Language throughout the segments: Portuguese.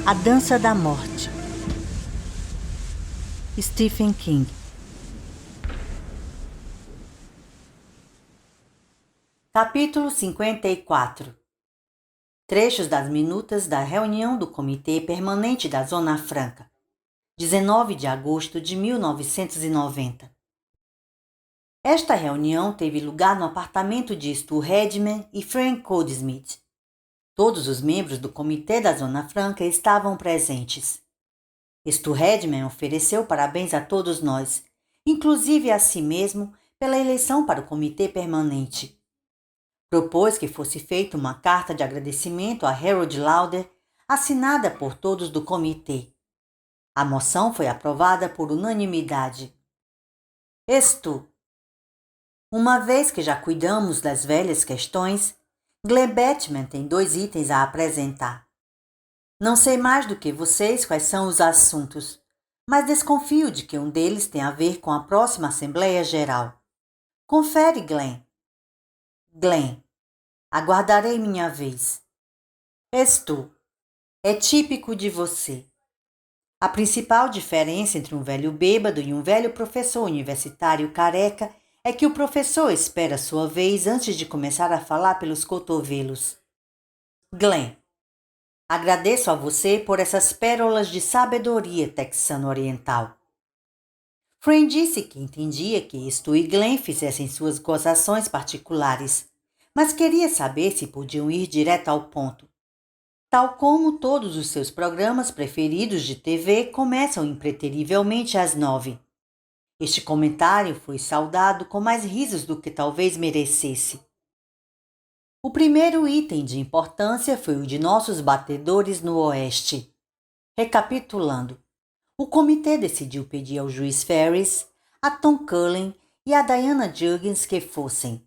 A Dança da Morte. Stephen King. Capítulo 54. Trechos das minutas da reunião do Comitê Permanente da Zona Franca, 19 de agosto de 1990. Esta reunião teve lugar no apartamento de Stu Redman e Frank Goldsmith. Todos os membros do Comitê da Zona Franca estavam presentes. Stu Redman ofereceu parabéns a todos nós, inclusive a si mesmo, pela eleição para o Comitê Permanente. Propôs que fosse feita uma carta de agradecimento a Harold Lauder, assinada por todos do comitê. A moção foi aprovada por unanimidade. Stu. Uma vez que já cuidamos das velhas questões, Glenn Batman tem 2 itens a apresentar. Não sei mais do que vocês quais são os assuntos, mas desconfio de que um deles tem a ver com a próxima Assembleia Geral. Confere, Glenn. Glenn. Aguardarei minha vez. Stu. É típico de você. A principal diferença entre um velho bêbado e um velho professor universitário careca é que o professor espera sua vez antes de começar a falar pelos cotovelos. Glenn. Agradeço a você por essas pérolas de sabedoria texano-oriental. Frank disse que entendia que Stu e Glenn fizessem suas gozações particulares, mas queria saber se podiam ir direto ao ponto. Tal como todos os seus programas preferidos de TV começam impreterivelmente às 9. Este comentário foi saudado com mais risos do que talvez merecesse. O primeiro item de importância foi o de nossos batedores no Oeste. Recapitulando, o comitê decidiu pedir ao juiz Ferris, a Tom Cullen e a Diana Juggins que fossem.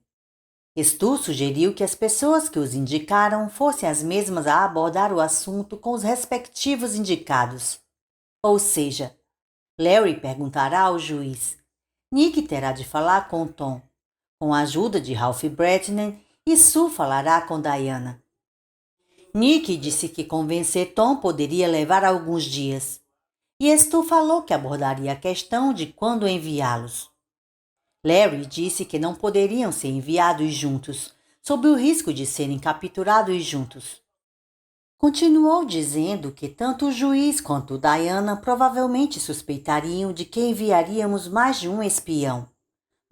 Stu sugeriu que as pessoas que os indicaram fossem as mesmas a abordar o assunto com os respectivos indicados. Ou seja, Larry perguntará ao juiz. Nick terá de falar com Tom, com a ajuda de Ralph Bretney, e Sue falará com Diana. Nick disse que convencer Tom poderia levar alguns dias, e Stu falou que abordaria a questão de quando enviá-los. Larry disse que não poderiam ser enviados juntos, sob o risco de serem capturados juntos. Continuou dizendo que tanto o juiz quanto Diana provavelmente suspeitariam de que enviaríamos mais de um espião,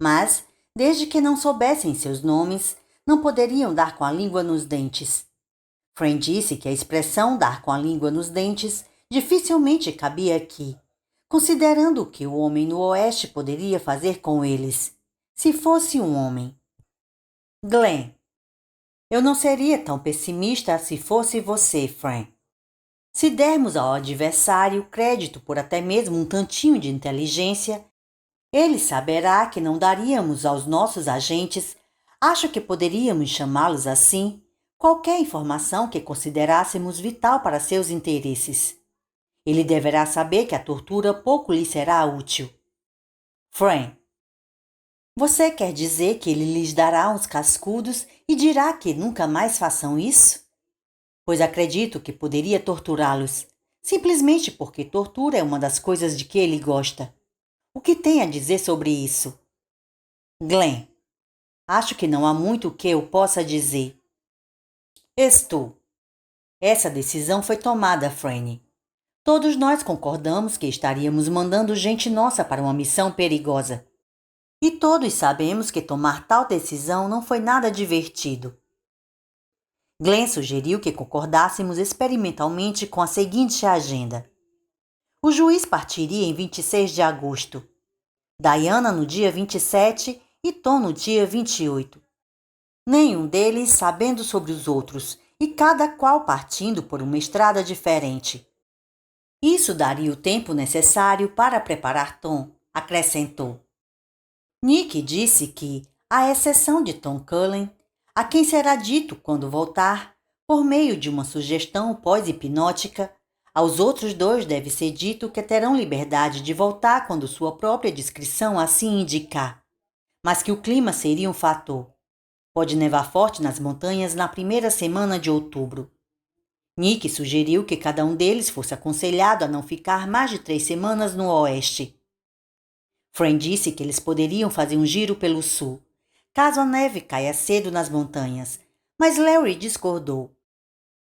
mas, desde que não soubessem seus nomes, não poderiam dar com a língua nos dentes. Frank disse que a expressão dar com a língua nos dentes dificilmente cabia aqui, considerando o que o homem no Oeste poderia fazer com eles, se fosse um homem. Glenn. Eu não seria tão pessimista se fosse você, Frank. Se dermos ao adversário crédito por até mesmo um tantinho de inteligência, ele saberá que não daríamos aos nossos agentes, acho que poderíamos chamá-los assim, qualquer informação que considerássemos vital para seus interesses. Ele deverá saber que a tortura pouco lhe será útil. Frank. Você quer dizer que ele lhes dará uns cascudos e dirá que nunca mais façam isso? Pois acredito que poderia torturá-los, simplesmente porque tortura é uma das coisas de que ele gosta. O que tem a dizer sobre isso? Glenn. Acho que não há muito o que eu possa dizer. Stu. Essa decisão foi tomada, Franny. Todos nós concordamos que estaríamos mandando gente nossa para uma missão perigosa. E todos sabemos que tomar tal decisão não foi nada divertido. Glenn sugeriu que concordássemos experimentalmente com a seguinte agenda. O juiz partiria em 26 de agosto, Diana no dia 27 e Tom no dia 28. Nenhum deles sabendo sobre os outros e cada qual partindo por uma estrada diferente. Isso daria o tempo necessário para preparar Tom, acrescentou. Nick disse que, à exceção de Tom Cullen, a quem será dito quando voltar, por meio de uma sugestão pós-hipnótica, aos outros 2 deve ser dito que terão liberdade de voltar quando sua própria descrição assim indicar, mas que o clima seria um fator. Pode nevar forte nas montanhas na primeira semana de outubro. Nick sugeriu que cada um deles fosse aconselhado a não ficar mais de 3 semanas no oeste. Fran disse que eles poderiam fazer um giro pelo sul, caso a neve caia cedo nas montanhas, mas Larry discordou,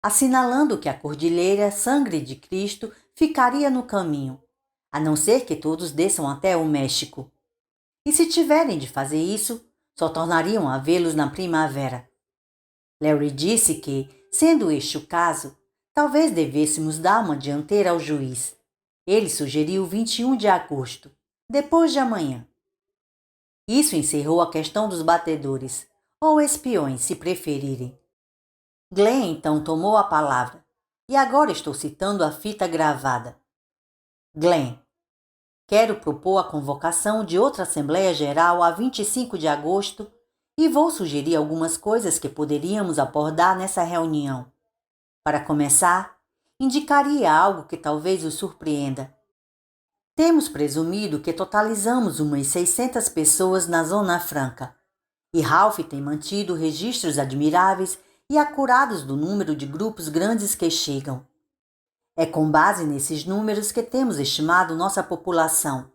assinalando que a Cordilheira Sangre de Cristo ficaria no caminho, a não ser que todos desçam até o México. E se tiverem de fazer isso, só tornariam a vê-los na primavera. Larry disse que, sendo este o caso, talvez devêssemos dar uma dianteira ao juiz. Ele sugeriu 21 de agosto, depois de amanhã. Isso encerrou a questão dos batedores, ou espiões, se preferirem. Glenn então tomou a palavra, e agora estou citando a fita gravada. Glenn: quero propor a convocação de outra Assembleia Geral a 25 de agosto e vou sugerir algumas coisas que poderíamos abordar nessa reunião. Para começar, indicaria algo que talvez os surpreenda. Temos presumido que totalizamos umas 600 pessoas na Zona Franca, e Ralph tem mantido registros admiráveis e acurados do número de grupos grandes que chegam. É com base nesses números que temos estimado nossa população.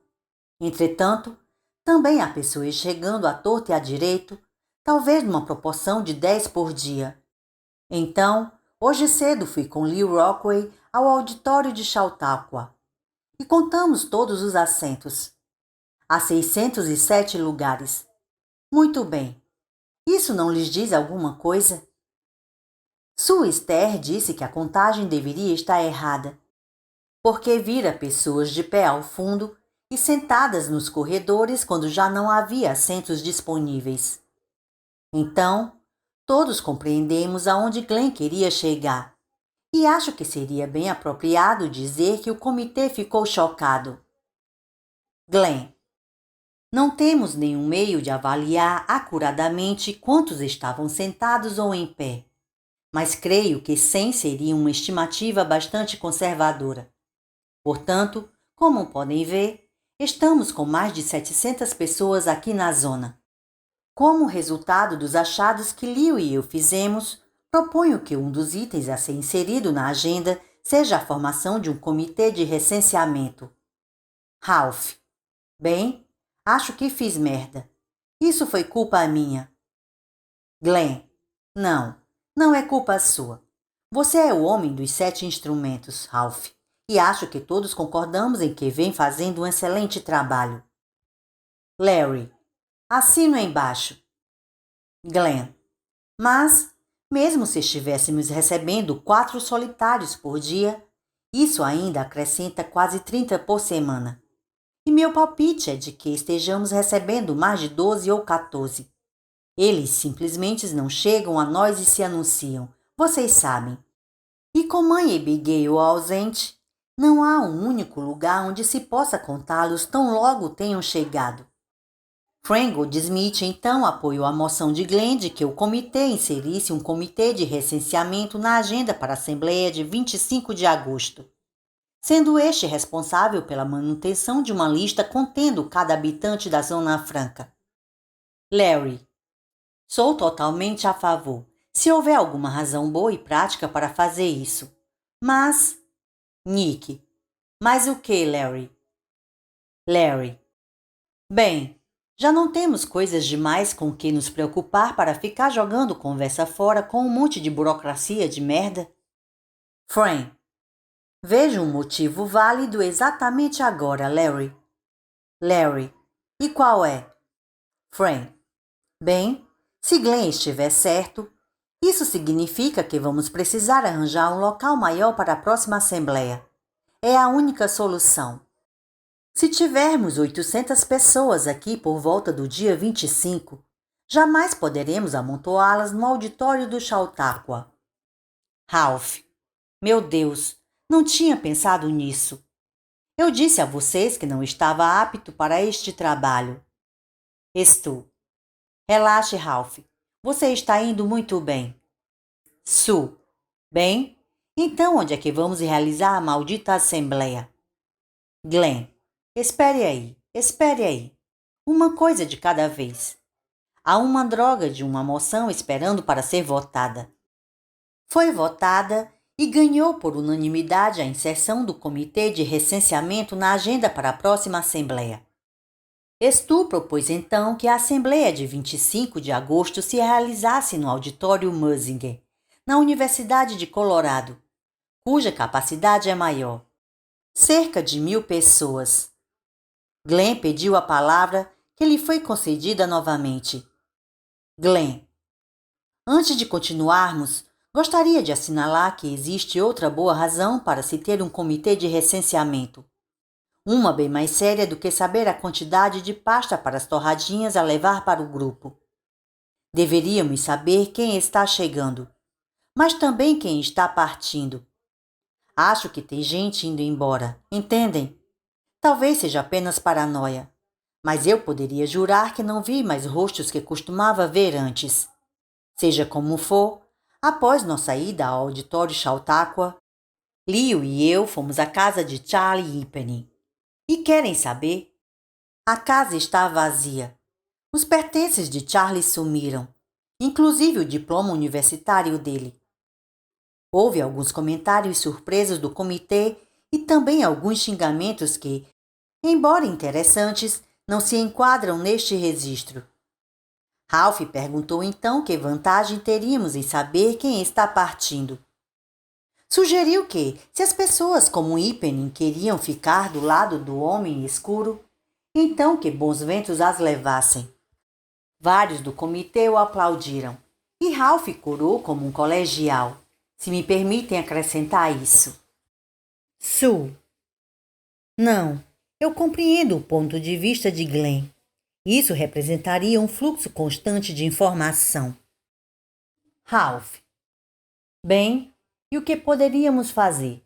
Entretanto, também há pessoas chegando à torta e à direito, talvez numa proporção de 10 por dia. Então, hoje cedo fui com Lee Rockway ao auditório de Chautauqua e contamos todos os assentos. Há 607 lugares. Muito bem. Isso não lhes diz alguma coisa? Sue Esther disse que a contagem deveria estar errada, porque vira pessoas de pé ao fundo e sentadas nos corredores quando já não havia assentos disponíveis. Então, todos compreendemos aonde Glenn queria chegar, e acho que seria bem apropriado dizer que o comitê ficou chocado. Glenn: não temos nenhum meio de avaliar acuradamente quantos estavam sentados ou em pé, mas creio que 100 seria uma estimativa bastante conservadora. Portanto, como podem ver, estamos com mais de 700 pessoas aqui na zona. Como resultado dos achados que Liu e eu fizemos, proponho que um dos itens a ser inserido na agenda seja a formação de um comitê de recenseamento. Ralph: bem, acho que fiz merda. Isso foi culpa minha. Glenn: não é culpa sua. Você é o homem dos 7 instrumentos, Ralph, e acho que todos concordamos em que vem fazendo um excelente trabalho. Larry: assino embaixo. Glenn: mas, mesmo se estivéssemos recebendo 4 solitários por dia, isso ainda acrescenta quase 30 por semana. E meu palpite é de que estejamos recebendo mais de 12 ou 14. Eles simplesmente não chegam a nós e se anunciam, vocês sabem. E com mãe Abigail ausente, não há um único lugar onde se possa contá-los tão logo tenham chegado. Frangold Smith então apoiou a moção de Glenn de que o comitê inserisse um comitê de recenseamento na agenda para a Assembleia de 25 de agosto, sendo este responsável pela manutenção de uma lista contendo cada habitante da Zona Franca. Larry: sou totalmente a favor, se houver alguma razão boa e prática para fazer isso. Mas... Nick: mas o que, Larry? Larry: bem, já não temos coisas demais com que nos preocupar para ficar jogando conversa fora com um monte de burocracia de merda? Fran: vejo um motivo válido exatamente agora, Larry. Larry: e qual é? Fran: bem, se Glenn estiver certo, isso significa que vamos precisar arranjar um local maior para a próxima assembleia. É a única solução. Se tivermos 800 pessoas aqui por volta do dia 25, jamais poderemos amontoá-las no auditório do Chautauqua. Ralph: meu Deus, não tinha pensado nisso. Eu disse a vocês que não estava apto para este trabalho. Estou. Relaxe, Ralph. Você está indo muito bem. Sue: bem, então onde é que vamos realizar a maldita assembleia? Glenn: espere aí. Uma coisa de cada vez. Há uma droga de uma moção esperando para ser votada. Foi votada e ganhou por unanimidade a inserção do Comitê de Recenseamento na agenda para a próxima Assembleia. Stu propôs então que a Assembleia de 25 de agosto se realizasse no Auditório Musinger, na Universidade de Colorado, cuja capacidade é maior, cerca de 1.000 pessoas. Glenn pediu a palavra, que lhe foi concedida novamente. Glenn: antes de continuarmos, gostaria de assinalar que existe outra boa razão para se ter um comitê de recenseamento. Uma bem mais séria do que saber a quantidade de pasta para as torradinhas a levar para o grupo. Deveríamos saber quem está chegando, mas também quem está partindo. Acho que tem gente indo embora, entendem? Talvez seja apenas paranoia, mas eu poderia jurar que não vi mais rostos que costumava ver antes. Seja como for, após nossa ida ao auditório Chautauqua, Leo e eu fomos à casa de Charlie Ipeny. E querem saber? A casa está vazia. Os pertences de Charlie sumiram, inclusive o diploma universitário dele. Houve alguns comentários surpresos do comitê e também alguns xingamentos que, embora interessantes, não se enquadram neste registro. Ralph perguntou então que vantagem teríamos em saber quem está partindo. Sugeriu que, se as pessoas como Ipeny queriam ficar do lado do homem escuro, então que bons ventos as levassem. Vários do comitê o aplaudiram, e Ralph corou como um colegial, se me permitem acrescentar isso. Sue: não, eu compreendo o ponto de vista de Glenn. Isso representaria um fluxo constante de informação. Ralph: bem, e o que poderíamos fazer?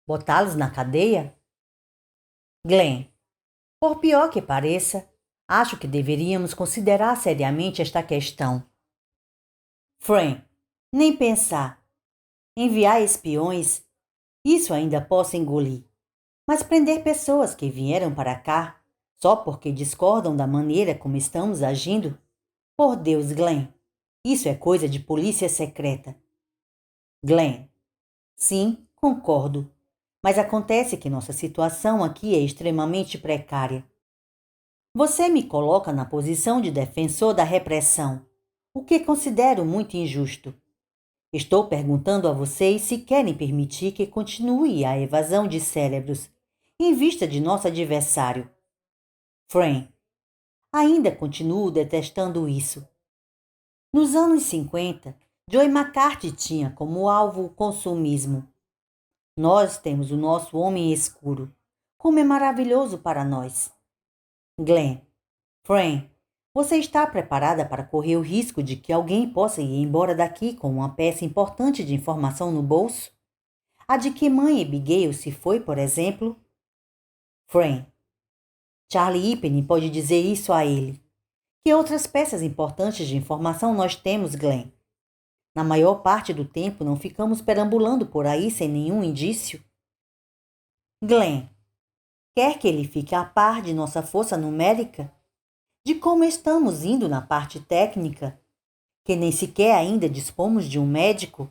Botá-los na cadeia? Glenn: por pior que pareça, acho que deveríamos considerar seriamente esta questão. Fran: nem pensar. Enviar espiões, isso ainda posso engolir. Mas prender pessoas que vieram para cá, só porque discordam da maneira como estamos agindo? Por Deus, Glenn, isso é coisa de polícia secreta. Glenn: sim, concordo. Mas acontece que nossa situação aqui é extremamente precária. Você me coloca na posição de defensor da repressão, o que considero muito injusto. Estou perguntando a vocês se querem permitir que continue a evasão de cérebros, em vista de nosso adversário. Fran: ainda continuo detestando isso. Nos anos 50, Joe McCarthy tinha como alvo o consumismo. Nós temos o nosso homem escuro, como é maravilhoso para nós. Glenn: Fran, você está preparada para correr o risco de que alguém possa ir embora daqui com uma peça importante de informação no bolso? A de que mãe Abigail se foi, por exemplo? Fran: Charlie Ipeny pode dizer isso a ele. Que outras peças importantes de informação nós temos, Glenn? Na maior parte do tempo não ficamos perambulando por aí sem nenhum indício. Glenn: quer que ele fique a par de nossa força numérica? De como estamos indo na parte técnica? Que nem sequer ainda dispomos de um médico?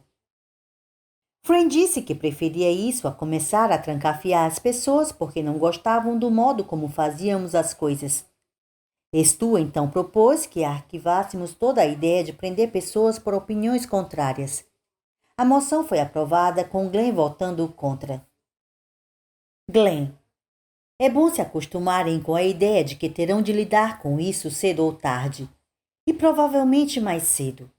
Fran disse que preferia isso a começar a trancafiar as pessoas porque não gostavam do modo como fazíamos as coisas. Stu então propôs que arquivássemos toda a ideia de prender pessoas por opiniões contrárias. A moção foi aprovada, com Glenn votando contra. Glenn: é bom se acostumarem com a ideia de que terão de lidar com isso cedo ou tarde, e provavelmente mais cedo.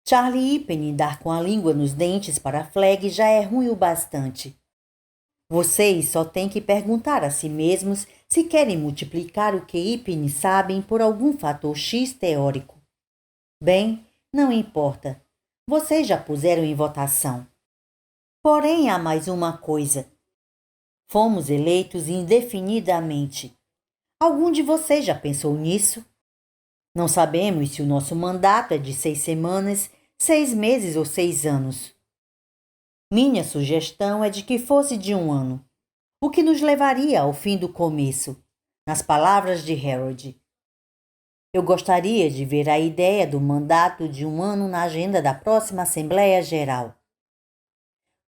Charlie Ipeny dar com a língua nos dentes para Flag já é ruim o bastante. Vocês só têm que perguntar a si mesmos se querem multiplicar o que Ipeny sabem por algum fator X teórico. Bem, não importa. Vocês já puseram em votação. Porém, há mais uma coisa. Fomos eleitos indefinidamente. Algum de vocês já pensou nisso? Não sabemos se o nosso mandato é de 6 semanas, 6 meses ou 6 anos. Minha sugestão é de que fosse de 1 ano, o que nos levaria ao fim do começo, nas palavras de Harold. Eu gostaria de ver a ideia do mandato de 1 ano na agenda da próxima Assembleia Geral.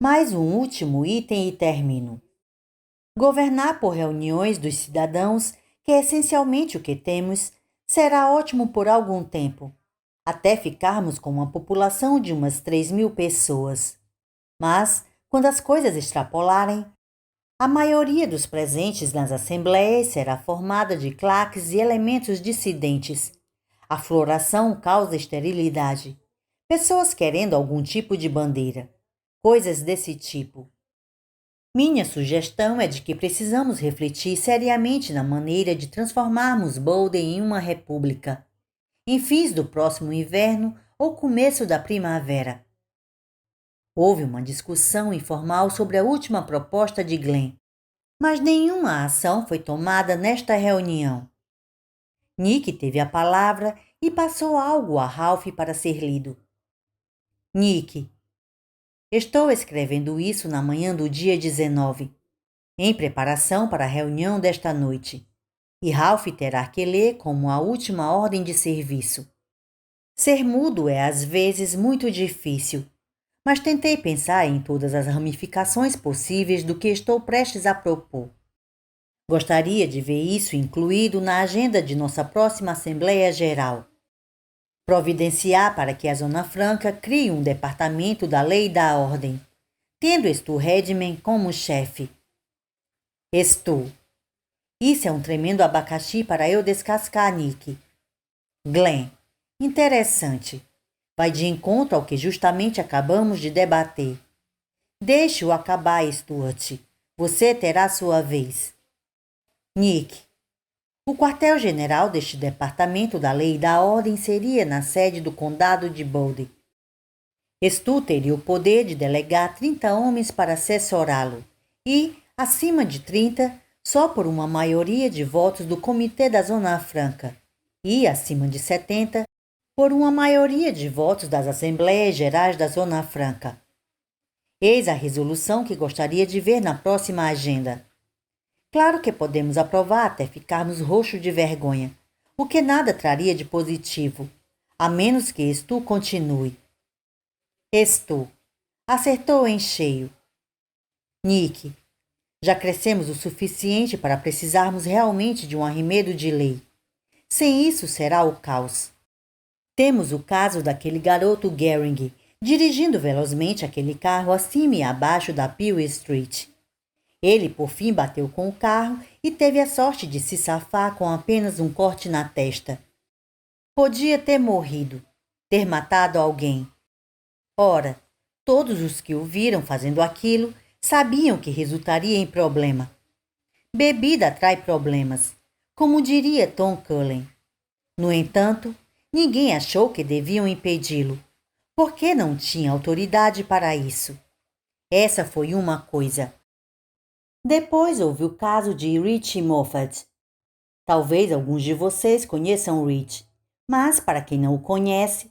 Mais um último item e termino. Governar por reuniões dos cidadãos, que é essencialmente o que temos, será ótimo por algum tempo, até ficarmos com uma população de umas 3.000 pessoas. Mas, quando as coisas extrapolarem, a maioria dos presentes nas assembleias será formada de claques e elementos dissidentes. A floração causa esterilidade. Pessoas querendo algum tipo de bandeira. Coisas desse tipo. Minha sugestão é de que precisamos refletir seriamente na maneira de transformarmos Bolden em uma república, em fins do próximo inverno ou começo da primavera. Houve uma discussão informal sobre a última proposta de Glenn, mas nenhuma ação foi tomada nesta reunião. Nick teve a palavra e passou algo a Ralph para ser lido. Nick, estou escrevendo isso na manhã do dia 19, em preparação para a reunião desta noite, e Ralph terá que ler como a última ordem de serviço. Ser mudo é às vezes muito difícil, mas tentei pensar em todas as ramificações possíveis do que estou prestes a propor. Gostaria de ver isso incluído na agenda de nossa próxima Assembleia Geral. Providenciar para que a Zona Franca crie um departamento da lei e da ordem, tendo Stu Redman como chefe. Stu. Isso é um tremendo abacaxi para eu descascar, Nick. Glenn. Interessante. Vai de encontro ao que justamente acabamos de debater. Deixe-o acabar, Stuart. Você terá sua vez. Nick. O quartel-general deste departamento da lei e da ordem seria na sede do condado de Bolden. Stu teria o poder de delegar 30 homens para assessorá-lo e, acima de 30, só por uma maioria de votos do Comitê da Zona Franca e, acima de 70, por uma maioria de votos das Assembleias Gerais da Zona Franca. Eis a resolução que gostaria de ver na próxima agenda. Claro que podemos aprovar até ficarmos roxos de vergonha, o que nada traria de positivo, a menos que Stu continue. Stu. Acertou em cheio. Nick. Já crescemos o suficiente para precisarmos realmente de um arremedo de lei. Sem isso será o caos. Temos o caso daquele garoto Gehring, dirigindo velozmente aquele carro acima e abaixo da Peel Street. Ele, por fim, bateu com o carro e teve a sorte de se safar com apenas um corte na testa. Podia ter morrido, ter matado alguém. Ora, todos os que o viram fazendo aquilo sabiam que resultaria em problema. Bebida atrai problemas, como diria Tom Cullen. No entanto, ninguém achou que deviam impedi-lo, porque não tinha autoridade para isso. Essa foi uma coisa. Depois houve o caso de Rich Moffat. Talvez alguns de vocês conheçam Rich, mas para quem não o conhece,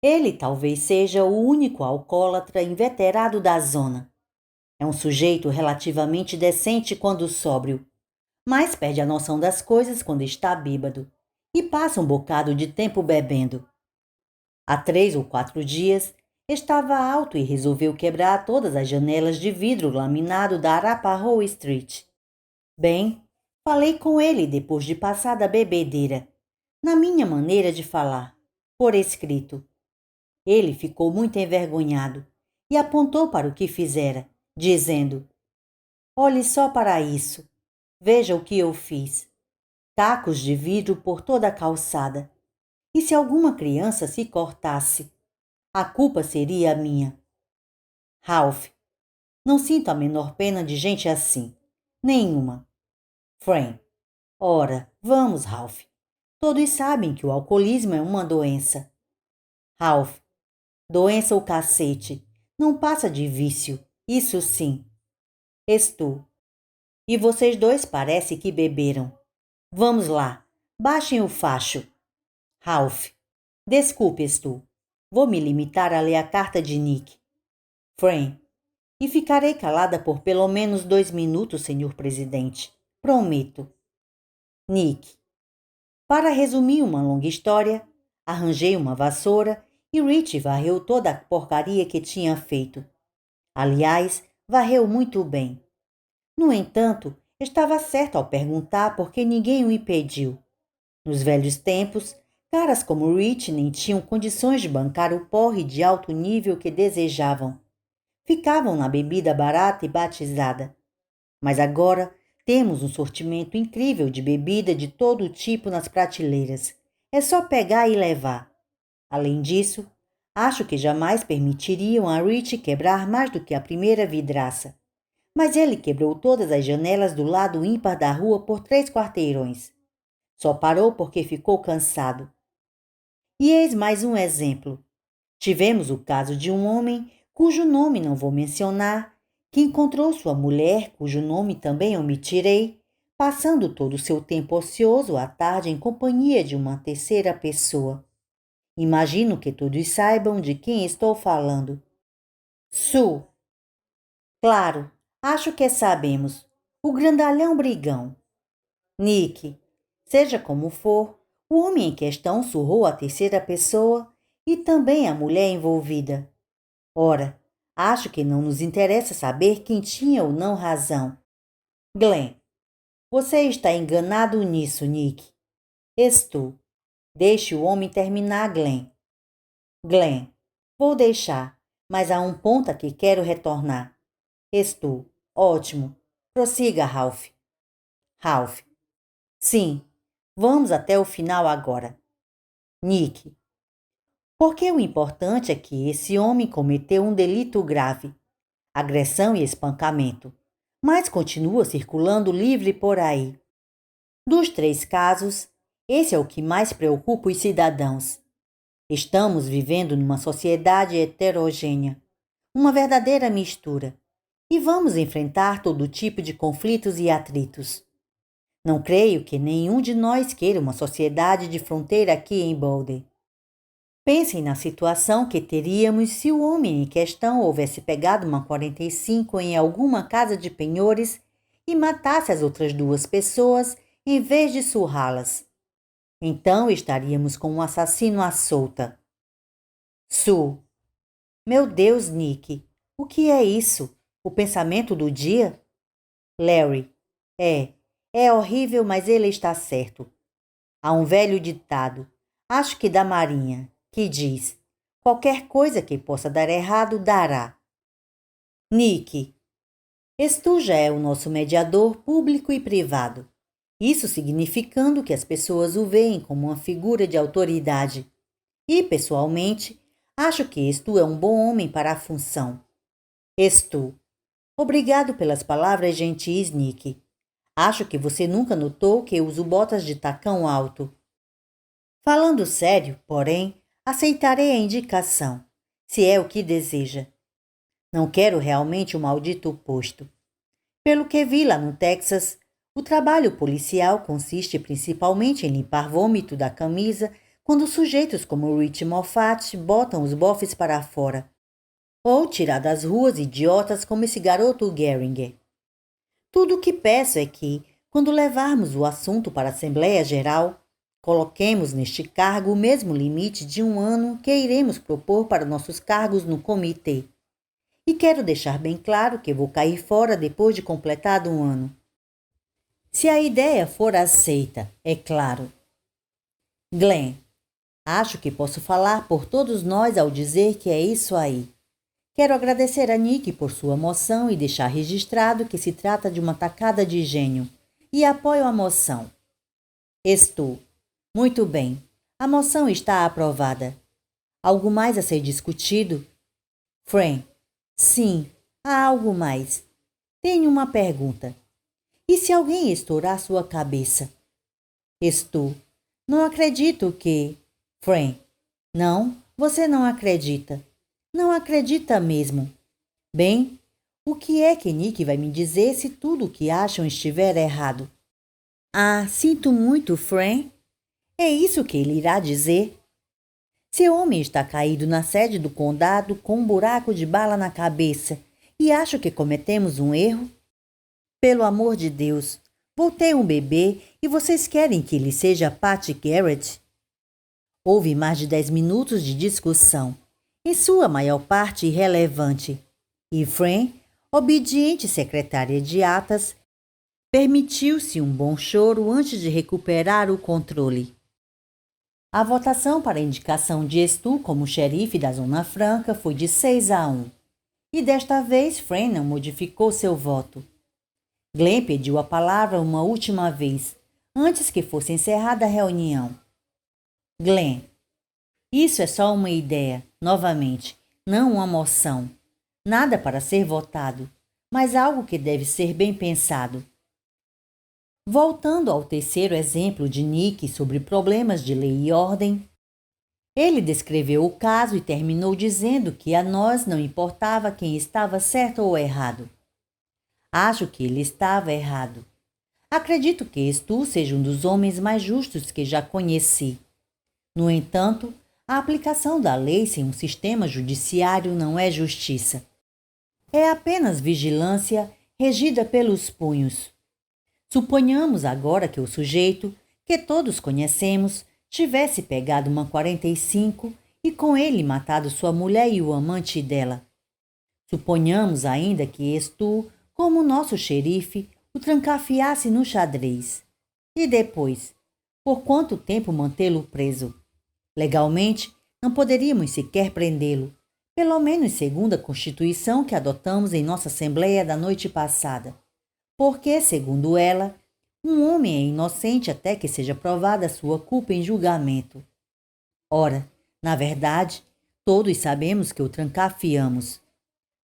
ele talvez seja o único alcoólatra inveterado da zona. É um sujeito relativamente decente quando sóbrio, mas perde a noção das coisas quando está bêbado e passa um bocado de tempo bebendo. Há 3 ou 4 dias, estava alto e resolveu quebrar todas as janelas de vidro laminado da Arapahoe Street. Bem, falei com ele depois de passar da bebedeira, na minha maneira de falar, por escrito. Ele ficou muito envergonhado e apontou para o que fizera, dizendo: "Olhe só para isso. Veja o que eu fiz. Cacos de vidro por toda a calçada. E se alguma criança se cortasse? A culpa seria minha." Ralph. Não sinto a menor pena de gente assim. Nenhuma. Fran. Ora, vamos, Ralph. Todos sabem que o alcoolismo é uma doença. Ralph. Doença ou cacete. Não passa de vício. Isso sim. Stu. E vocês dois parece que beberam. Vamos lá. Baixem o facho. Ralph. Desculpe, Stu. Vou me limitar a ler a carta de Nick. Fran. E ficarei calada por pelo menos 2 minutos, senhor presidente. Prometo. Nick. Para resumir uma longa história, arranjei uma vassoura e Rich varreu toda a porcaria que tinha feito. Aliás, varreu muito bem. No entanto, estava certo ao perguntar por que ninguém o impediu. Nos velhos tempos, caras como Rich nem tinham condições de bancar o porre de alto nível que desejavam. Ficavam na bebida barata e batizada. Mas agora temos um sortimento incrível de bebida de todo tipo nas prateleiras. É só pegar e levar. Além disso, acho que jamais permitiriam a Rich quebrar mais do que a primeira vidraça. Mas ele quebrou todas as janelas do lado ímpar da rua por 3 quarteirões. Só parou porque ficou cansado. E eis mais um exemplo. Tivemos o caso de um homem, cujo nome não vou mencionar, que encontrou sua mulher, cujo nome também omitirei, passando todo o seu tempo ocioso à tarde em companhia de uma terceira pessoa. Imagino que todos saibam de quem estou falando. Sue. Claro, acho que sabemos. O grandalhão brigão. Nick. Seja como for, o homem em questão surrou a terceira pessoa e também a mulher envolvida. Ora, acho que não nos interessa saber quem tinha ou não razão. Glenn. Você está enganado nisso, Nick. Estou. Deixe o homem terminar, Glenn. Glenn. Vou deixar, mas há um ponto a que quero retornar. Estou. Ótimo. Prossiga, Ralph. Ralph. Sim. Vamos até o final agora. Nick. Porque o importante é que esse homem cometeu um delito grave, agressão e espancamento, mas continua circulando livre por aí. Dos 3 casos, esse é o que mais preocupa os cidadãos. Estamos vivendo numa sociedade heterogênea, uma verdadeira mistura, e vamos enfrentar todo tipo de conflitos e atritos. Não creio que nenhum de nós queira uma sociedade de fronteira aqui em Boulder. Pensem na situação que teríamos se o homem em questão houvesse pegado uma 45 em alguma casa de penhores e matasse as outras 2 pessoas em vez de surrá-las. Então estaríamos com um assassino à solta. Sue. Meu Deus, Nick, o que é isso? O pensamento do dia? Larry. É horrível, mas ele está certo. Há um velho ditado, acho que da Marinha, que diz: qualquer coisa que possa dar errado, dará. Nick. Stu já é o nosso mediador público e privado. Isso significando que as pessoas o veem como uma figura de autoridade. E, pessoalmente, acho que Stu é um bom homem para a função. Stu. Obrigado pelas palavras gentis, Nick. Acho que você nunca notou que eu uso botas de tacão alto. Falando sério, porém, aceitarei a indicação, se é o que deseja. Não quero realmente o maldito posto. Pelo que vi lá no Texas, o trabalho policial consiste principalmente em limpar vômito da camisa quando sujeitos como Rich Moffat botam os bofes para fora, ou tirar das ruas idiotas como esse garoto Geringer. Tudo o que peço é que, quando levarmos o assunto para a Assembleia Geral, coloquemos neste cargo o mesmo limite de 1 ano que iremos propor para nossos cargos no comitê. E quero deixar bem claro que vou cair fora depois de completado 1 ano. Se a ideia for aceita, é claro. Glenn, acho que posso falar por todos nós ao dizer que é isso aí. Quero agradecer a Nick por sua moção e deixar registrado que se trata de uma tacada de gênio, e apoio a moção. Estou. Muito bem. A moção está aprovada. Algo mais a ser discutido? Fran. Sim, há algo mais. Tenho uma pergunta. E se alguém estourar sua cabeça? Estou. Não acredito que... Fran. Não, você não acredita. Não acredita mesmo. Bem, o que é que Nick vai me dizer se tudo o que acham estiver errado? Ah, sinto muito, Fran. É isso que ele irá dizer? Seu homem está caído na sede do condado com um buraco de bala na cabeça e acho que cometemos um erro? Pelo amor de Deus, vou ter um bebê e vocês querem que ele seja Patty Garrett? Houve mais de 10 minutos de discussão, em sua maior parte irrelevante. E Fran, obediente secretária de atas, permitiu-se um bom choro antes de recuperar o controle. A votação para a indicação de Stu como xerife da Zona Franca foi de 6-1. E desta vez Fran não modificou seu voto. Glenn pediu a palavra uma última vez, antes que fosse encerrada a reunião. Glenn, isso é só uma ideia, novamente, não uma moção. Nada para ser votado, mas algo que deve ser bem pensado. Voltando ao terceiro exemplo de Nick sobre problemas de lei e ordem, ele descreveu o caso e terminou dizendo que a nós não importava quem estava certo ou errado. Acho que ele estava errado. Acredito que Stu seja um dos homens mais justos que já conheci. No entanto, a aplicação da lei sem um sistema judiciário não é justiça. É apenas vigilância regida pelos punhos. Suponhamos agora que o sujeito, que todos conhecemos, tivesse pegado uma 45 e com ele matado sua mulher e o amante dela. Suponhamos ainda que Stu, como nosso xerife, o trancafiasse no xadrez. E depois, por quanto tempo mantê-lo preso? Legalmente, não poderíamos sequer prendê-lo, pelo menos segundo a Constituição que adotamos em nossa Assembleia da noite passada. Porque, segundo ela, um homem é inocente até que seja provada sua culpa em julgamento. Ora, na verdade, todos sabemos que o trancafiamos.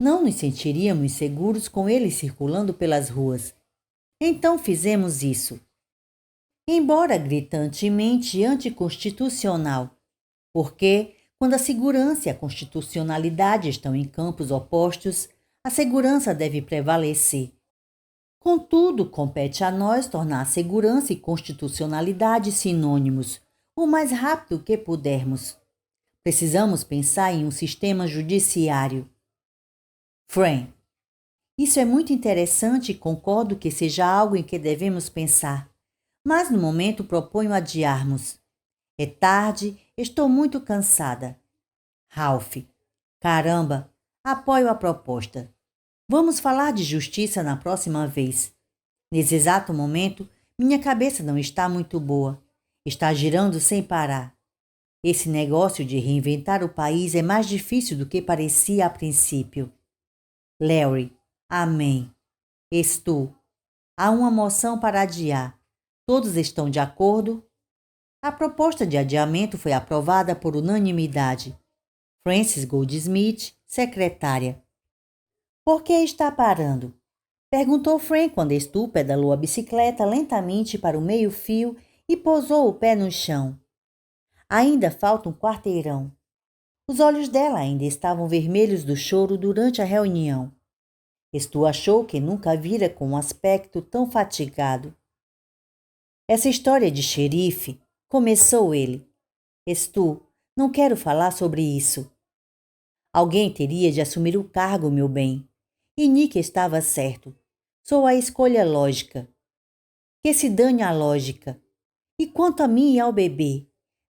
Não nos sentiríamos seguros com ele circulando pelas ruas. Então fizemos isso. Embora gritantemente anticonstitucional, porque, quando a segurança e a constitucionalidade estão em campos opostos, a segurança deve prevalecer. Contudo, compete a nós tornar a segurança e constitucionalidade sinônimos, o mais rápido que pudermos. Precisamos pensar em um sistema judiciário. Fran, isso é muito interessante e concordo que seja algo em que devemos pensar, mas no momento proponho adiarmos. É tarde, estou muito cansada. Ralph, caramba, apoio a proposta. Vamos falar de justiça na próxima vez. Nesse exato momento, minha cabeça não está muito boa. Está girando sem parar. Esse negócio de reinventar o país é mais difícil do que parecia a princípio. Larry, amém. Stu, há uma moção para adiar. Todos estão de acordo? A proposta de adiamento foi aprovada por unanimidade. Frances Goldsmith, secretária. Por que está parando? Perguntou Fran quando Stu pedalou a bicicleta lentamente para o meio-fio e pousou o pé no chão. Ainda falta um quarteirão. Os olhos dela ainda estavam vermelhos do choro durante a reunião. Stu achou que nunca a vira com um aspecto tão fatigado. Essa história de xerife, começou ele. Stu, não quero falar sobre isso. Alguém teria de assumir o cargo, meu bem. E Nick estava certo. Sou a escolha lógica. Que se dane a lógica. E quanto a mim e ao bebê,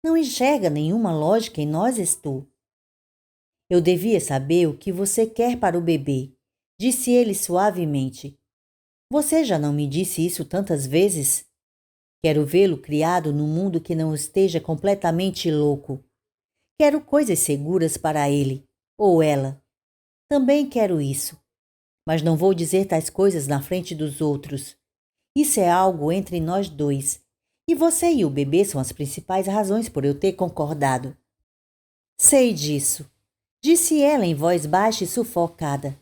não enxerga nenhuma lógica em nós, Stu. Eu devia saber o que você quer para o bebê, disse ele suavemente. Você já não me disse isso tantas vezes? Quero vê-lo criado num mundo que não esteja completamente louco. Quero coisas seguras para ele, ou ela. Também quero isso. Mas não vou dizer tais coisas na frente dos outros. Isso é algo entre nós dois. E você e o bebê são as principais razões por eu ter concordado. Sei disso, disse ela em voz baixa e sufocada.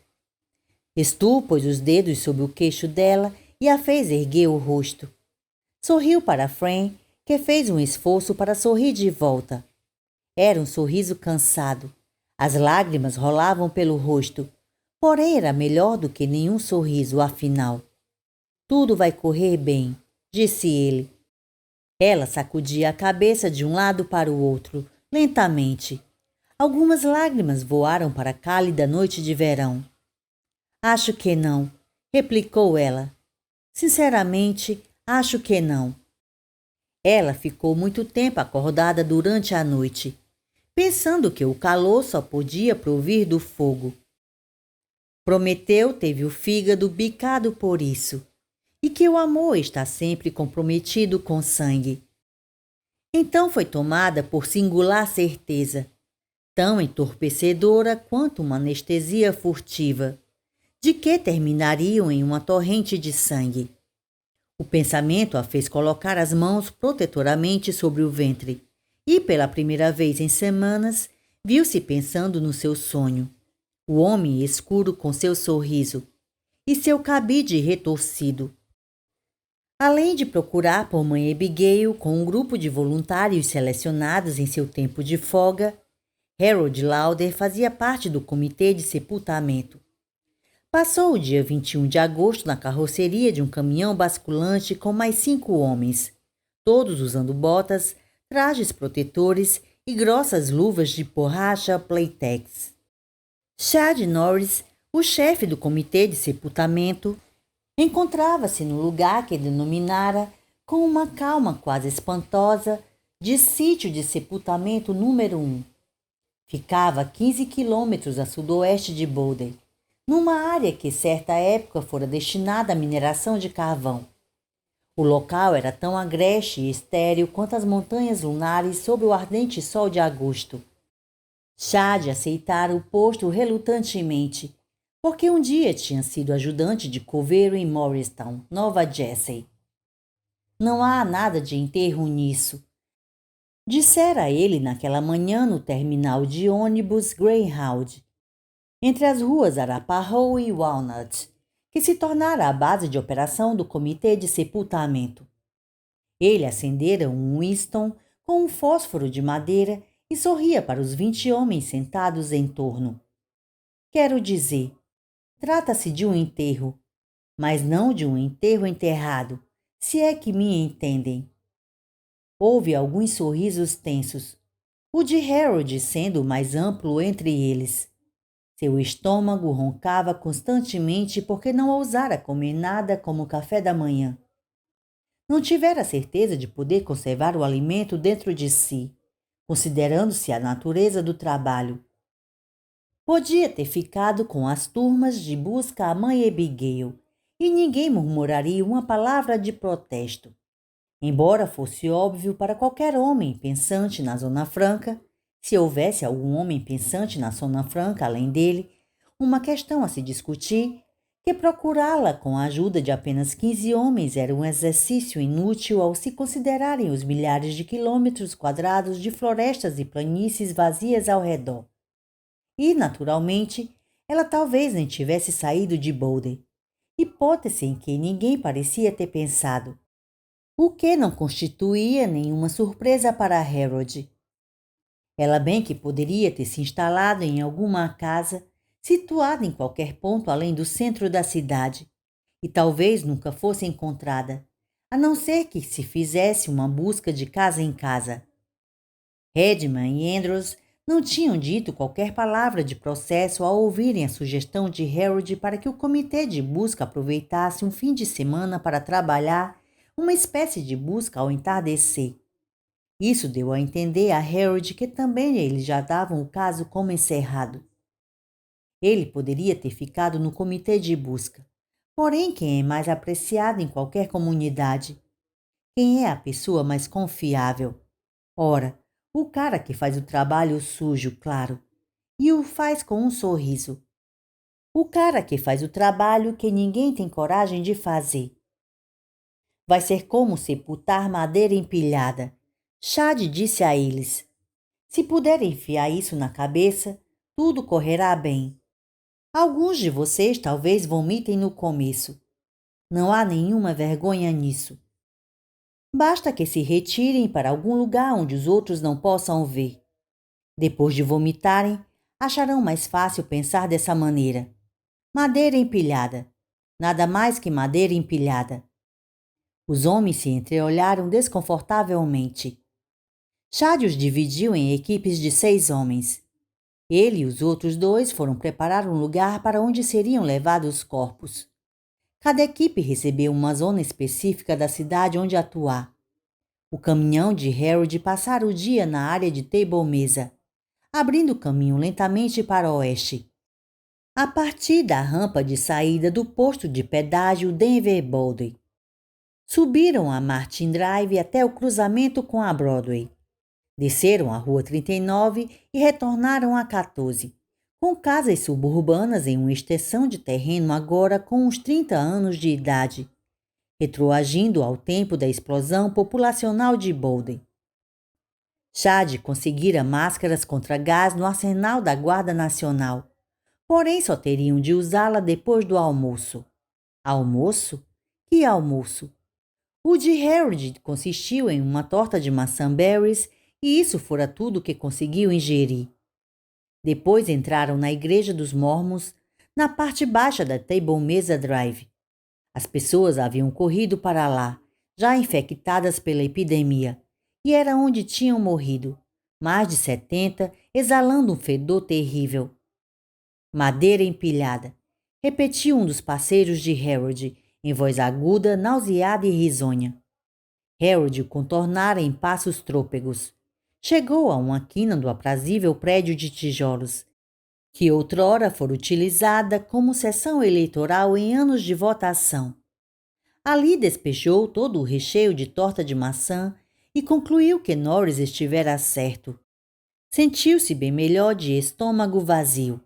Stu pôs os dedos sob o queixo dela e a fez erguer o rosto. Sorriu para Fran, que fez um esforço para sorrir de volta. Era um sorriso cansado. As lágrimas rolavam pelo rosto, porém era melhor do que nenhum sorriso, afinal. Tudo vai correr bem, disse ele. Ela sacudia a cabeça de um lado para o outro, lentamente. Algumas lágrimas voaram para a cálida noite de verão. Acho que não, replicou ela. Sinceramente, acho que não. Ela ficou muito tempo acordada durante a noite, pensando que o calor só podia provir do fogo. Prometeu teve o fígado bicado por isso, e que o amor está sempre comprometido com sangue. Então foi tomada por singular certeza, tão entorpecedora quanto uma anestesia furtiva, de que terminariam em uma torrente de sangue. O pensamento a fez colocar as mãos protetoramente sobre o ventre, e pela primeira vez em semanas viu-se pensando no seu sonho, o homem escuro com seu sorriso e seu cabide retorcido. Além de procurar por mãe Abigail com um grupo de voluntários selecionados em seu tempo de folga, Harold Lauder fazia parte do comitê de sepultamento. Passou o dia 21 de agosto na carroceria de um caminhão basculante com mais 5 homens, todos usando botas, trajes protetores e grossas luvas de borracha Playtex. Chad Norris, o chefe do comitê de sepultamento, encontrava-se no lugar que denominara, com uma calma quase espantosa, de sítio de sepultamento número 1. Ficava a 15 quilômetros a sudoeste de Boulder, numa área que certa época fora destinada à mineração de carvão. O local era tão agreste e estéril quanto as montanhas lunares sob o ardente sol de agosto. Chad aceitara o posto relutantemente, porque um dia tinha sido ajudante de coveiro em Morristown, Nova Jersey. Não há nada de enterro nisso, dissera ele naquela manhã no terminal de ônibus Greyhound, entre as ruas Arapahoe e Walnut, que se tornara a base de operação do comitê de sepultamento. Ele acendera um Winston com um fósforo de madeira e sorria para os 20 homens sentados em torno. Quero dizer, trata-se de um enterro, mas não de um enterro enterrado, se é que me entendem. Houve alguns sorrisos tensos, o de Harold sendo o mais amplo entre eles. Seu estômago roncava constantemente porque não ousara comer nada como café da manhã. Não tivera certeza de poder conservar o alimento dentro de si, considerando-se a natureza do trabalho. Podia ter ficado com as turmas de busca à mãe Abigail, e ninguém murmuraria uma palavra de protesto. Embora fosse óbvio para qualquer homem pensante na Zona Franca, se houvesse algum homem pensante na Zona Franca além dele, uma questão a se discutir, que procurá-la com a ajuda de apenas 15 homens era um exercício inútil ao se considerarem os milhares de quilômetros quadrados de florestas e planícies vazias ao redor. E, naturalmente, ela talvez nem tivesse saído de Boulder, hipótese em que ninguém parecia ter pensado, o que não constituía nenhuma surpresa para Harold. Ela bem que poderia ter se instalado em alguma casa, situada em qualquer ponto além do centro da cidade, e talvez nunca fosse encontrada, a não ser que se fizesse uma busca de casa em casa. Redman e Andrews não tinham dito qualquer palavra de processo ao ouvirem a sugestão de Harold para que o comitê de busca aproveitasse um fim de semana para trabalhar uma espécie de busca ao entardecer. Isso deu a entender a Harold que também eles já davam o caso como encerrado. Ele poderia ter ficado no comitê de busca. Porém, quem é mais apreciado em qualquer comunidade? Quem é a pessoa mais confiável? Ora, o cara que faz o trabalho sujo, claro, e o faz com um sorriso. O cara que faz o trabalho que ninguém tem coragem de fazer. Vai ser como sepultar madeira empilhada. Chad disse a eles: se puderem enfiar isso na cabeça, tudo correrá bem. Alguns de vocês talvez vomitem no começo. Não há nenhuma vergonha nisso. Basta que se retirem para algum lugar onde os outros não possam ver. Depois de vomitarem, acharão mais fácil pensar dessa maneira. Madeira empilhada. Nada mais que madeira empilhada. Os homens se entreolharam desconfortavelmente. Chad os dividiu em equipes de 6 homens. Ele e os outros 2 foram preparar um lugar para onde seriam levados os corpos. Cada equipe recebeu uma zona específica da cidade onde atuar. O caminhão de Harold passara o dia na área de Table Mesa, abrindo caminho lentamente para o oeste. a partir da rampa de saída do posto de pedágio Denver-Boulder. Subiram a Martin Drive até o cruzamento com a Broadway. Desceram a Rua 39 e retornaram a 14, com casas suburbanas em uma extensão de terreno agora com uns 30 anos de idade, retroagindo ao tempo da explosão populacional de Boulder. Chad conseguira máscaras contra gás no arsenal da Guarda Nacional, porém só teriam de usá-la depois do almoço. Almoço? Que almoço? O de Harold consistiu em uma torta de maçã berries e isso fora tudo que conseguiu ingerir. Depois entraram na igreja dos Mormons, na parte baixa da Table Mesa Drive. As pessoas haviam corrido para lá, já infectadas pela epidemia, e era onde tinham morrido, mais de 70, exalando um fedor terrível. Madeira empilhada, repetiu um dos parceiros de Harold, em voz aguda, nauseada e risonha. Harold o contornara em passos trôpegos. Chegou a uma quina do aprazível prédio de tijolos, que outrora fora utilizada como sessão eleitoral em anos de votação. Ali despejou todo o recheio de torta de maçã e concluiu que Norris estivera certo. Sentiu-se bem melhor de estômago vazio.